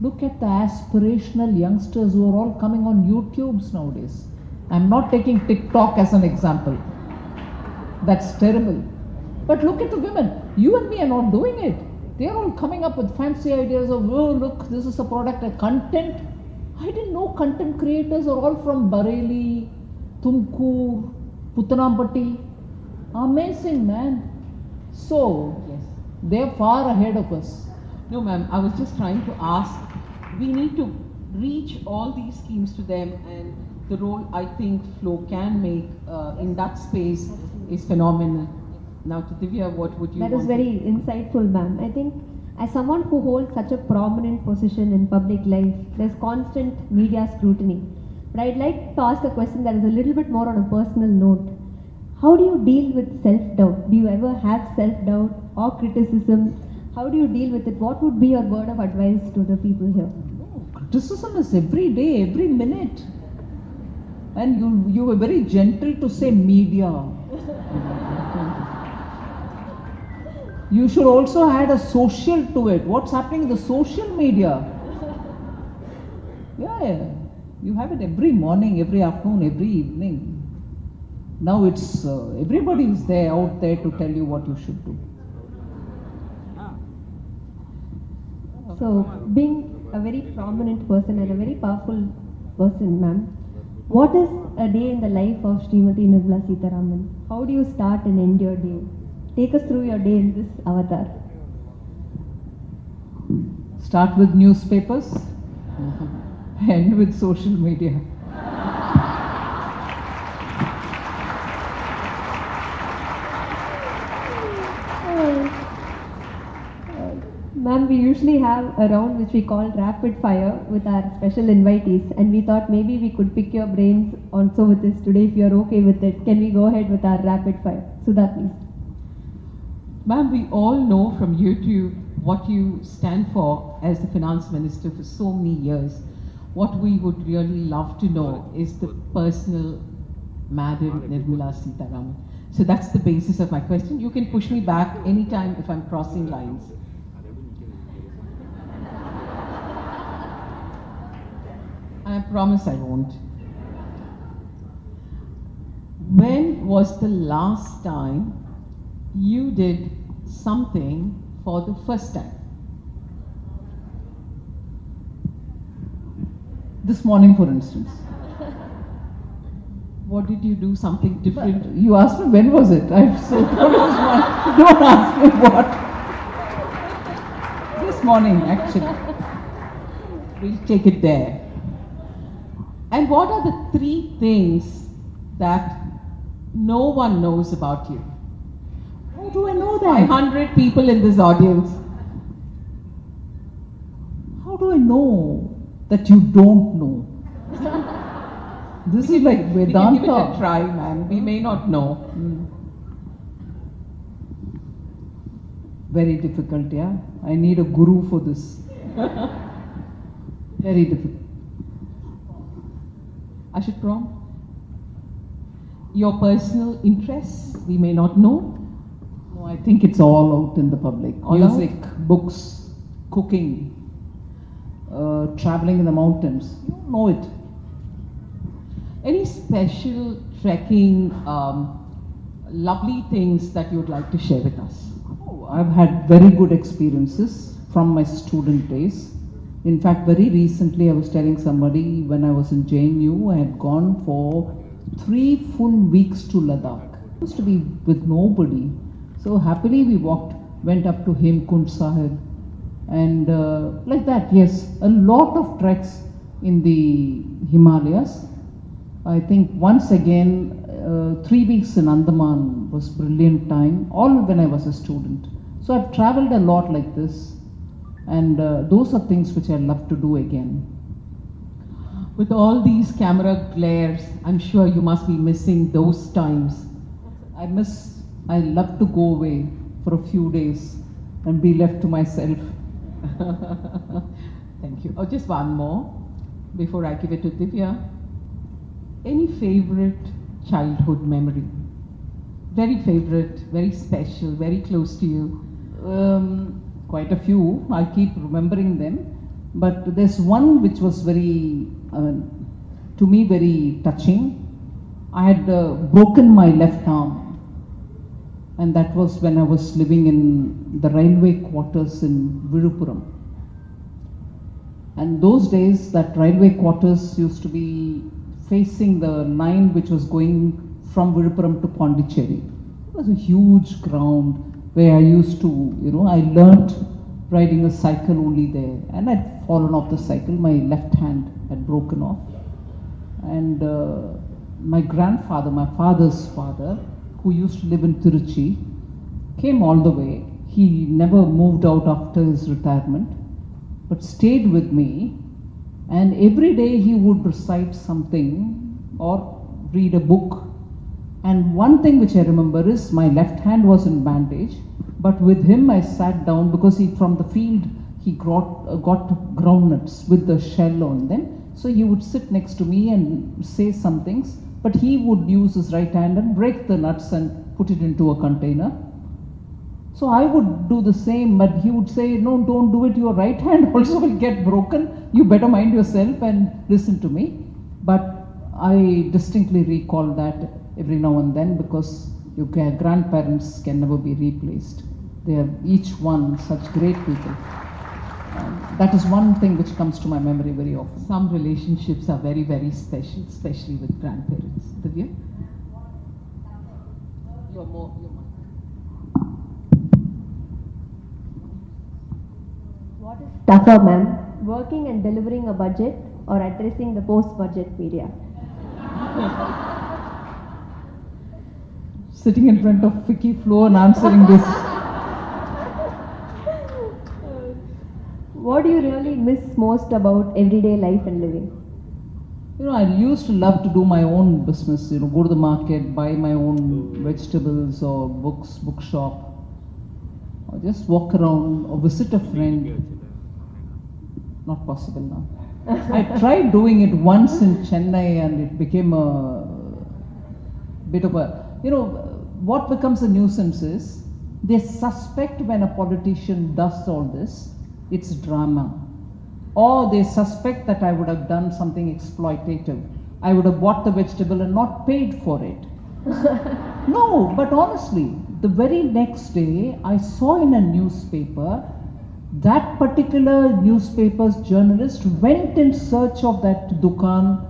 Speaker 4: Look at the aspirational youngsters who are all coming on YouTubes nowadays. I'm not taking TikTok as an example. That's terrible. But look at the women. You and me are not doing it. They are all coming up with fancy ideas of, oh look, this is a product, a content. I didn't know content creators are all from Bareilly, Tumkur, Putanampatti. Amazing, man. So, yes, they're far ahead of us.
Speaker 5: No, ma'am, I was just trying to ask, we need to reach all these schemes to them, and the role I think Flow can make in that space is phenomenal. Now, to Divya, what would you
Speaker 1: That
Speaker 5: want
Speaker 1: is very insightful, ma'am. I think as someone who holds such a prominent position in public life, there's constant media scrutiny. But I'd like to ask a question that is a little bit more on a personal note. How do you deal with self-doubt? Do you ever have self-doubt or criticism? How do you deal with it? What would be your word of advice to the people here?
Speaker 4: Criticism is every day, every minute. And you were very gentle to say media. You should also add a social to it. What's happening in the social media? Yeah. You have it every morning, every afternoon, every evening. Now it's, everybody is there, out there to tell you what you should do.
Speaker 1: So, being a very prominent person and a very powerful person, ma'am, what is a day in the life of Srimati Nirmala Sitharaman? How do you start and end your day? Take us through your day in this avatar.
Speaker 4: Start with newspapers, end with social media.
Speaker 1: Ma'am, we usually have a round which we call rapid fire with our special invitees, and we thought maybe we could pick your brains also with this today if you're okay with it. Can we go ahead with our rapid fire? Sudha, please.
Speaker 5: Ma'am, we all know from YouTube what you stand for as the finance minister for so many years. What we would really love to know is the personal Madam Nirmala Sitharaman. So that's the basis of my question. You can push me back anytime if I'm crossing lines. I promise I won't. When was the last time you did something for the first time?
Speaker 4: This morning, for instance.
Speaker 5: What did you do? Something different?
Speaker 4: You asked me when was it? I'm so don't ask me what. This morning, actually.
Speaker 5: We'll take it there. And what are the 3 things that no one knows about you?
Speaker 6: How do I know that?
Speaker 5: 500 people in this audience.
Speaker 6: How do I know that you don't know? This is like
Speaker 5: We can give it a
Speaker 6: Vedanta.
Speaker 5: try, ma'am. We may not know.
Speaker 6: Very difficult, yeah. I need a guru for this. Very difficult.
Speaker 5: I should prompt. Your personal interests, we may not know.
Speaker 6: No, I think it's all out in the public.
Speaker 5: All
Speaker 6: Music, books, cooking, traveling in the mountains. You don't know it.
Speaker 5: Any special trekking, lovely things that you would like to share with us?
Speaker 6: Oh, I've had very good experiences from my student days. In fact, very recently I was telling somebody when I was in JNU, I had gone for 3 full weeks to Ladakh. I used to be with nobody. So happily we went up to Hemkund Sahib and like that, yes, a lot of treks in the Himalayas. I think once again, 3 weeks in Andaman was brilliant time, all when I was a student. So I've traveled a lot like this, and those are things which I love to do again.
Speaker 5: With all these camera glares, I'm sure you must be missing those times.
Speaker 6: I love to go away for a few days and be left to myself.
Speaker 5: Thank you. Oh, just one more before I give it to Divya. Any favorite childhood memory? Very favorite, very special, very close to you.
Speaker 6: Quite a few. I keep remembering them, but there's one which was very, to me, very touching. I had broken my left arm, and that was when I was living in the railway quarters in Virupuram. And those days, that railway quarters used to be facing the line which was going from Virupuram to Pondicherry. It was a huge ground where I used to, I learnt riding a cycle only there, and I'd fallen off the cycle. My left hand had broken off, and my grandfather, my father's father, who used to live in Tiruchi, came all the way. He never moved out after his retirement, but stayed with me, and every day he would recite something or read a book. And one thing which I remember is my left hand was in bandage, but with him I sat down because from the field he got groundnuts with the shell on them. So he would sit next to me and say some things, but he would use his right hand and break the nuts and put it into a container. So I would do the same, but he would say, no, don't do it, your right hand also will get broken, you better mind yourself and listen to me. But I distinctly recall that every now and then, because your grandparents can never be replaced. They are each one such great people. That is one thing which comes to my memory very often.
Speaker 5: Some relationships are very, very special, especially with grandparents. Divya? You're more.
Speaker 1: What is tougher, ma'am? Working and delivering a budget or addressing the post-budget media?
Speaker 6: Sitting in front of Vicky Flo and answering this.
Speaker 1: What do you really miss most about everyday life and living?
Speaker 6: I used to love to do my own business, go to the market, buy my own vegetables or books, bookshop, or just walk around or visit a friend. Not possible now. I tried doing it once in Chennai and it became a bit of a, what becomes a nuisance is they suspect when a politician does all this, it's drama. Or they suspect that I would have done something exploitative. I would have bought the vegetable and not paid for it. No, but honestly, the very next day I saw in a newspaper that particular newspaper's journalist went in search of that dukan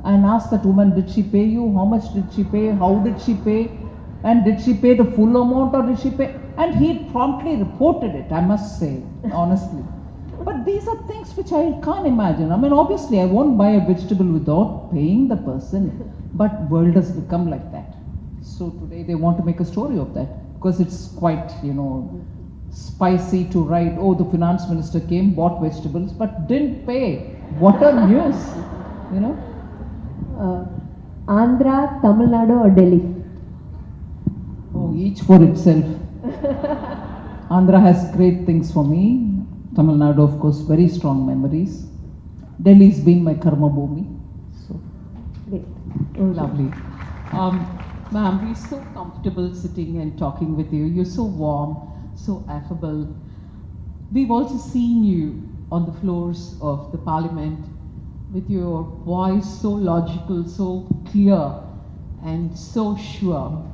Speaker 6: and asked that woman, did she pay you? How much did she pay? How did she pay? And did she pay the full amount or did she pay? And he promptly reported it, I must say, honestly. But these are things which I can't imagine. I mean, obviously, I won't buy a vegetable without paying the person, but world has become like that. So today they want to make a story of that because it's quite, spicy to write, oh, the finance minister came, bought vegetables, but didn't pay. What a news,
Speaker 1: Andhra, Tamil Nadu or Delhi?
Speaker 6: Oh, each for itself. Andhra has great things for me. Tamil Nadu, of course, very strong memories. Delhi's been my karma bhumi. So,
Speaker 1: Great.
Speaker 5: Lovely. Ma'am, we're so comfortable sitting and talking with you. You're so warm, so affable. We've also seen you on the floors of the parliament with your voice so logical, so clear, and so sure.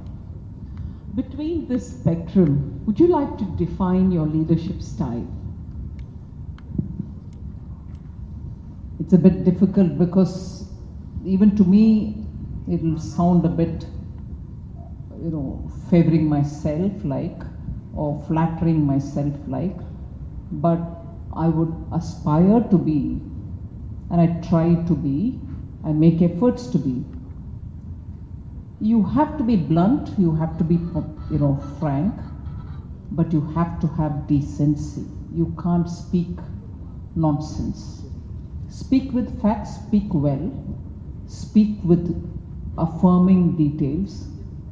Speaker 5: Between this spectrum, would you like to define your leadership style?
Speaker 6: it's a bit difficult because even to me, it will sound a bit, favoring myself like, or flattering myself like, but I would aspire to be, and I try to be, I make efforts to be. You have to be blunt, you have to be, frank, but you have to have decency. You can't speak nonsense. Speak with facts, speak well, speak with affirming details,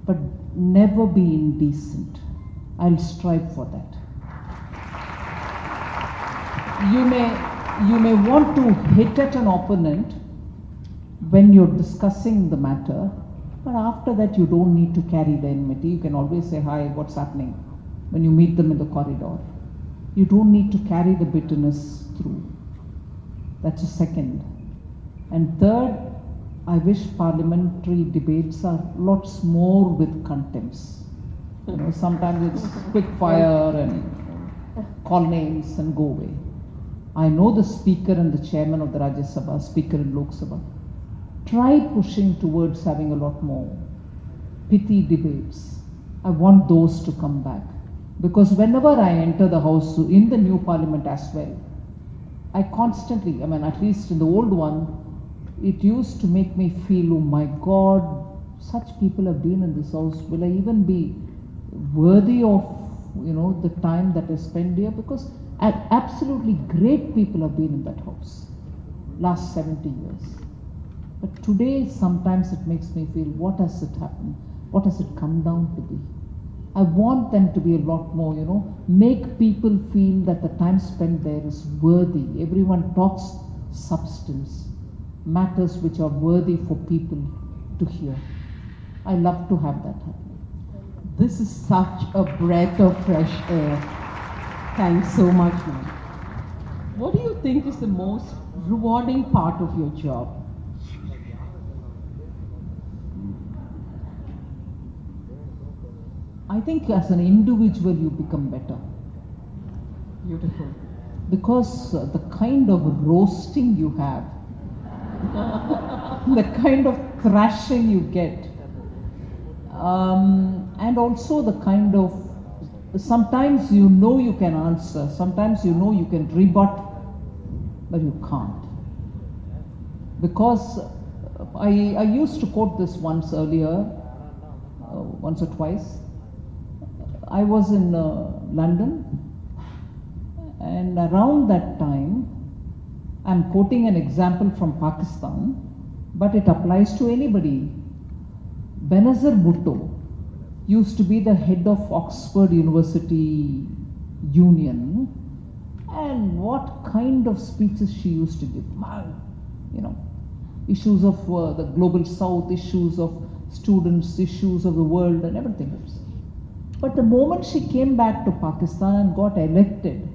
Speaker 6: but never be indecent. I'll strive for that. You may want to hit at an opponent when you're discussing the matter, but after that you don't need to carry the enmity. You can always say, hi, what's happening, when you meet them in the corridor. You don't need to carry the bitterness through. That's a second. And third, I wish parliamentary debates are lots more with contempts. Sometimes it's quick fire and call names and go away. I know the speaker and the chairman of the Rajya Sabha, speaker in Lok Sabha, try pushing towards having a lot more pithy debates. I want those to come back. Because whenever I enter the house, in the new parliament as well, I constantly, at least in the old one, it used to make me feel, oh my God, such people have been in this house. Will I even be worthy of, the time that I spend here? Because absolutely great people have been in that house last 70 years. But today, sometimes it makes me feel, what has it happened? What has it come down to be? I want them to be a lot more, make people feel that the time spent there is worthy. Everyone talks substance, matters which are worthy for people to hear. I love to have that happen.
Speaker 5: This is such a breath of fresh air. Thanks so much, ma'am. What do you think is the most rewarding part of your job?
Speaker 6: I think as an individual you become better.
Speaker 5: Beautiful.
Speaker 6: Because the kind of roasting you have, the kind of thrashing you get, and also the kind of, sometimes you can answer, sometimes you can rebut, but you can't. Because I used to quote this once earlier, once or twice. I was in London, and around that time, I'm quoting an example from Pakistan, but it applies to anybody. Benazir Bhutto used to be the head of Oxford University Union, and what kind of speeches she used to give. Issues of the global south, issues of students, issues of the world and everything else. But the moment she came back to Pakistan and got elected,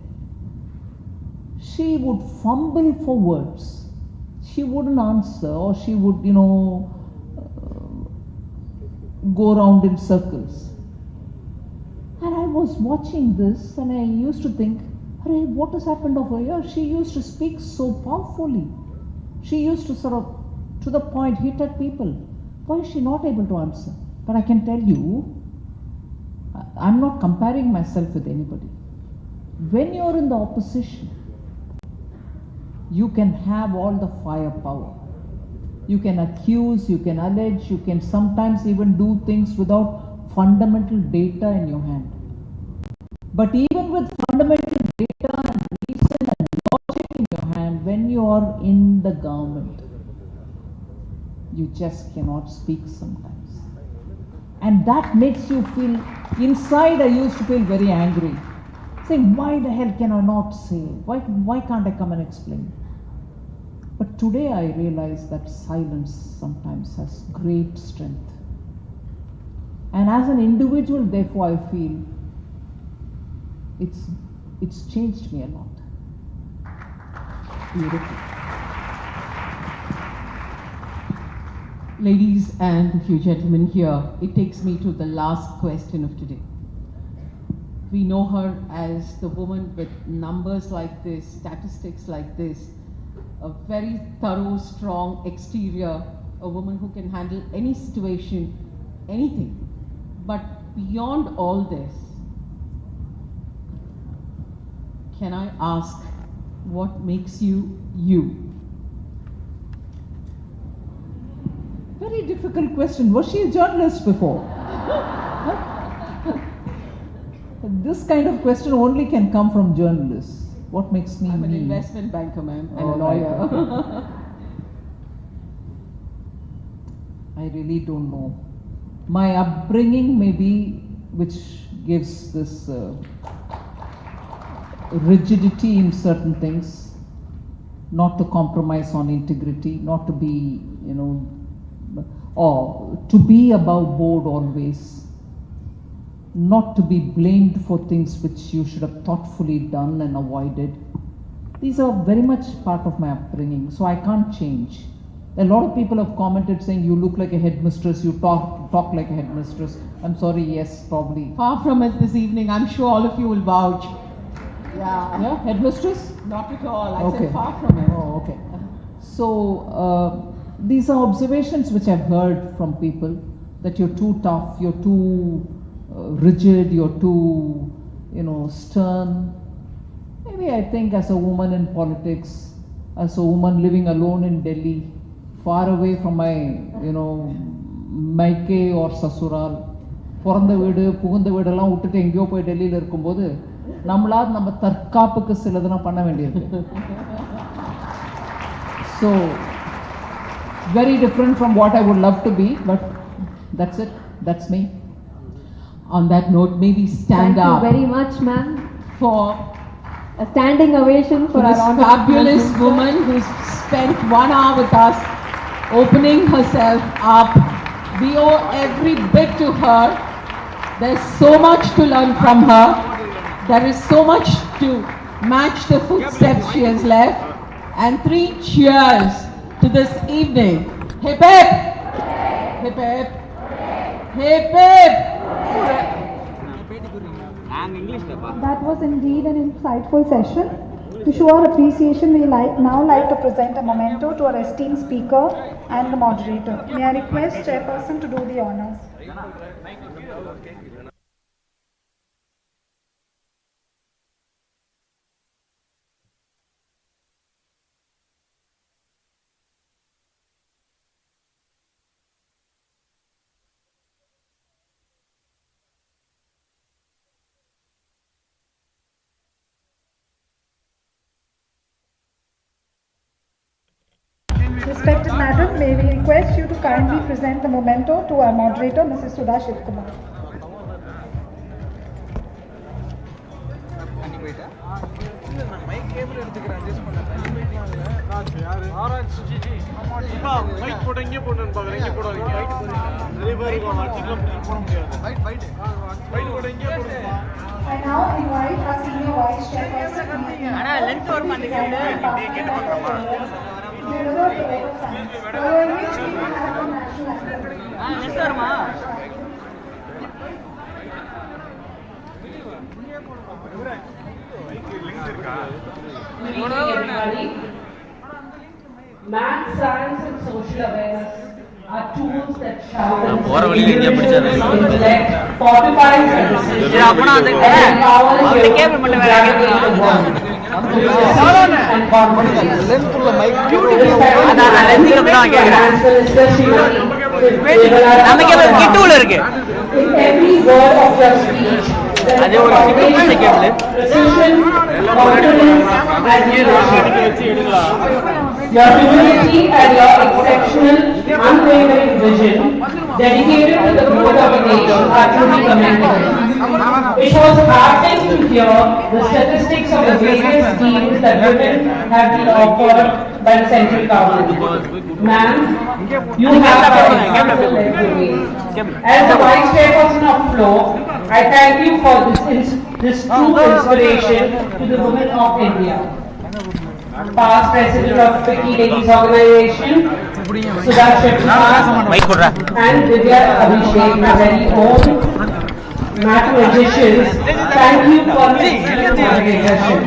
Speaker 6: she would fumble for words. She wouldn't answer, or she would, go around in circles. And I was watching this and I used to think, "Arey, what has happened over here?" She used to speak so powerfully. She used to sort of, to the point, hit at people. Why is she not able to answer? But I can tell you, I'm not comparing myself with anybody. When you're in the opposition, you can have all the firepower. You can accuse, you can allege, you can sometimes even do things without fundamental data in your hand. But even with fundamental data and reason and logic in your hand, when you are in the government, you just cannot speak sometimes. And that makes you feel, inside I used to feel very angry. Saying, why the hell can I not say? Why can't I come and explain? But today I realize that silence sometimes has great strength. And as an individual, therefore, I feel it's changed me a lot. Beautiful.
Speaker 5: Ladies and a few gentlemen here, it takes me to the last question of today. We know her as the woman with numbers like this, statistics like this, a very thorough, strong exterior, a woman who can handle any situation, anything. But beyond all this, can I ask what makes you you?
Speaker 6: Very difficult question. Was she a journalist before? This kind of question only can come from journalists. What makes me
Speaker 5: I'm an
Speaker 6: me?
Speaker 5: investment banker, ma'am, and
Speaker 6: Oh,
Speaker 5: a lawyer.
Speaker 6: right. I really don't know. My upbringing maybe, which gives this rigidity in certain things, not to compromise on integrity, not to be, or to be above board always, not to be blamed for things which you should have thoughtfully done and avoided. These are very much part of my upbringing, so I can't change. A lot of people have commented saying, you look like a headmistress, you talk like a headmistress. I'm sorry, yes, probably.
Speaker 5: Far from us this evening, I'm sure all of you will vouch.
Speaker 6: Yeah, headmistress?
Speaker 5: Not at all, I
Speaker 6: Okay.
Speaker 5: said far from it.
Speaker 6: Oh, okay. So, these are observations which I've heard from people, that you're too tough, you're too rigid, you're too, stern. Maybe I think as a woman in politics, as a woman living alone in Delhi, far away from my, Maike or Sasural, பிறந்த வீடு புகுந்த வீடெல்லாம் விட்டுட்டு எங்கேயோ போய் டெல்லியில் இருக்கும்போது நம்மளாவது நம்ம தற்காப்புக்கு சிலதெல்லாம் பண்ண வேண்டியிருக்கு. So, very different from what I would love to be, but that's it, that's me.
Speaker 5: On that note, maybe stand
Speaker 1: Thank
Speaker 5: up
Speaker 1: you very much, ma'am.
Speaker 5: for
Speaker 1: A standing ovation for
Speaker 5: this
Speaker 1: our
Speaker 5: fabulous woman who's spent 1 hour with us, opening herself up. We owe every bit to her. There's so much to learn from her. There is so much to match the footsteps she has left. And 3 cheers to this evening. Hip hip! Hip hip! Hip hip!
Speaker 7: That was indeed an insightful session. To show our appreciation, we now like to present a memento to our esteemed speaker and the moderator. May I request Chairperson to do the honors. Respected Madam, may we request you to kindly present the memento to our moderator, Mrs. Sudha Shivkumar. I now invite our senior vice chairperson,
Speaker 5: Math, science and social awareness are tools that sharpen fortifies the decision and empowers you to navigate the world.
Speaker 2: and confidence. In every word of your speech, there is a foundation of precision, confidence, and leadership. Your humility and your exceptional, unwavering vision dedicated to the growth of a nation are truly commendable. It was heartening to hear the statistics of the various schemes that women have been offered by the central government. Ma'am, you have our example led the way. As the Vice Chairperson of FLO, I thank you for this true inspiration to the women of India. Past President of Ficky Ladies Organization, Sudha Shetty and Divya Abhishek, my very own mathematicians, thank you for this moderation.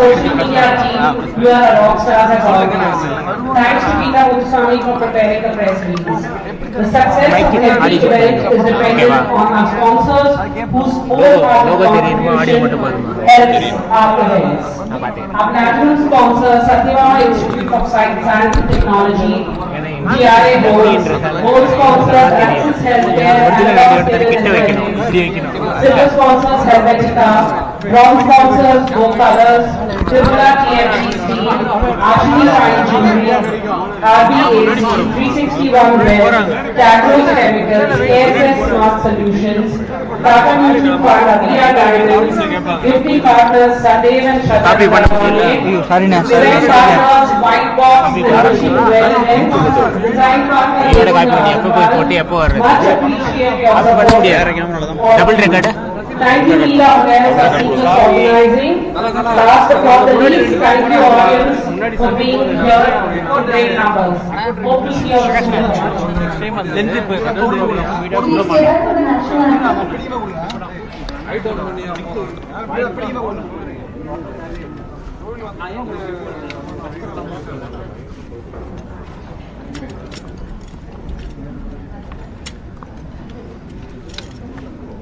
Speaker 2: Social media team, you are a rock stars as organizers. Thanks to Dina Thanthi for preparing the press release. The success of every event is dependent on our sponsors whose wholehearted contribution helps our events. Our platinum sponsor, Satyavama Institute of Science and Technology, GRA Board sponsors Access Healthcare and Silver sponsors Helvetica, bronze sponsors Go Colors, Tripura TFGC, Ashmi Fine Jewelry, RBAC, 361 Red, Tagros Chemicals, ASS Smart Solutions, Tata Mutual Fund, Avia Diamonds, Gifting Partners, Sadev and Shraddha, Event Partners, White Box, Nourishing Wellness, Design Partners, much appreciate your support. Thank you, Leela Affairs, for organizing. Last but not the least, thank you, audience, for being here for great numbers. Hope to see you soon.
Speaker 7: Please stay back for the national anthem.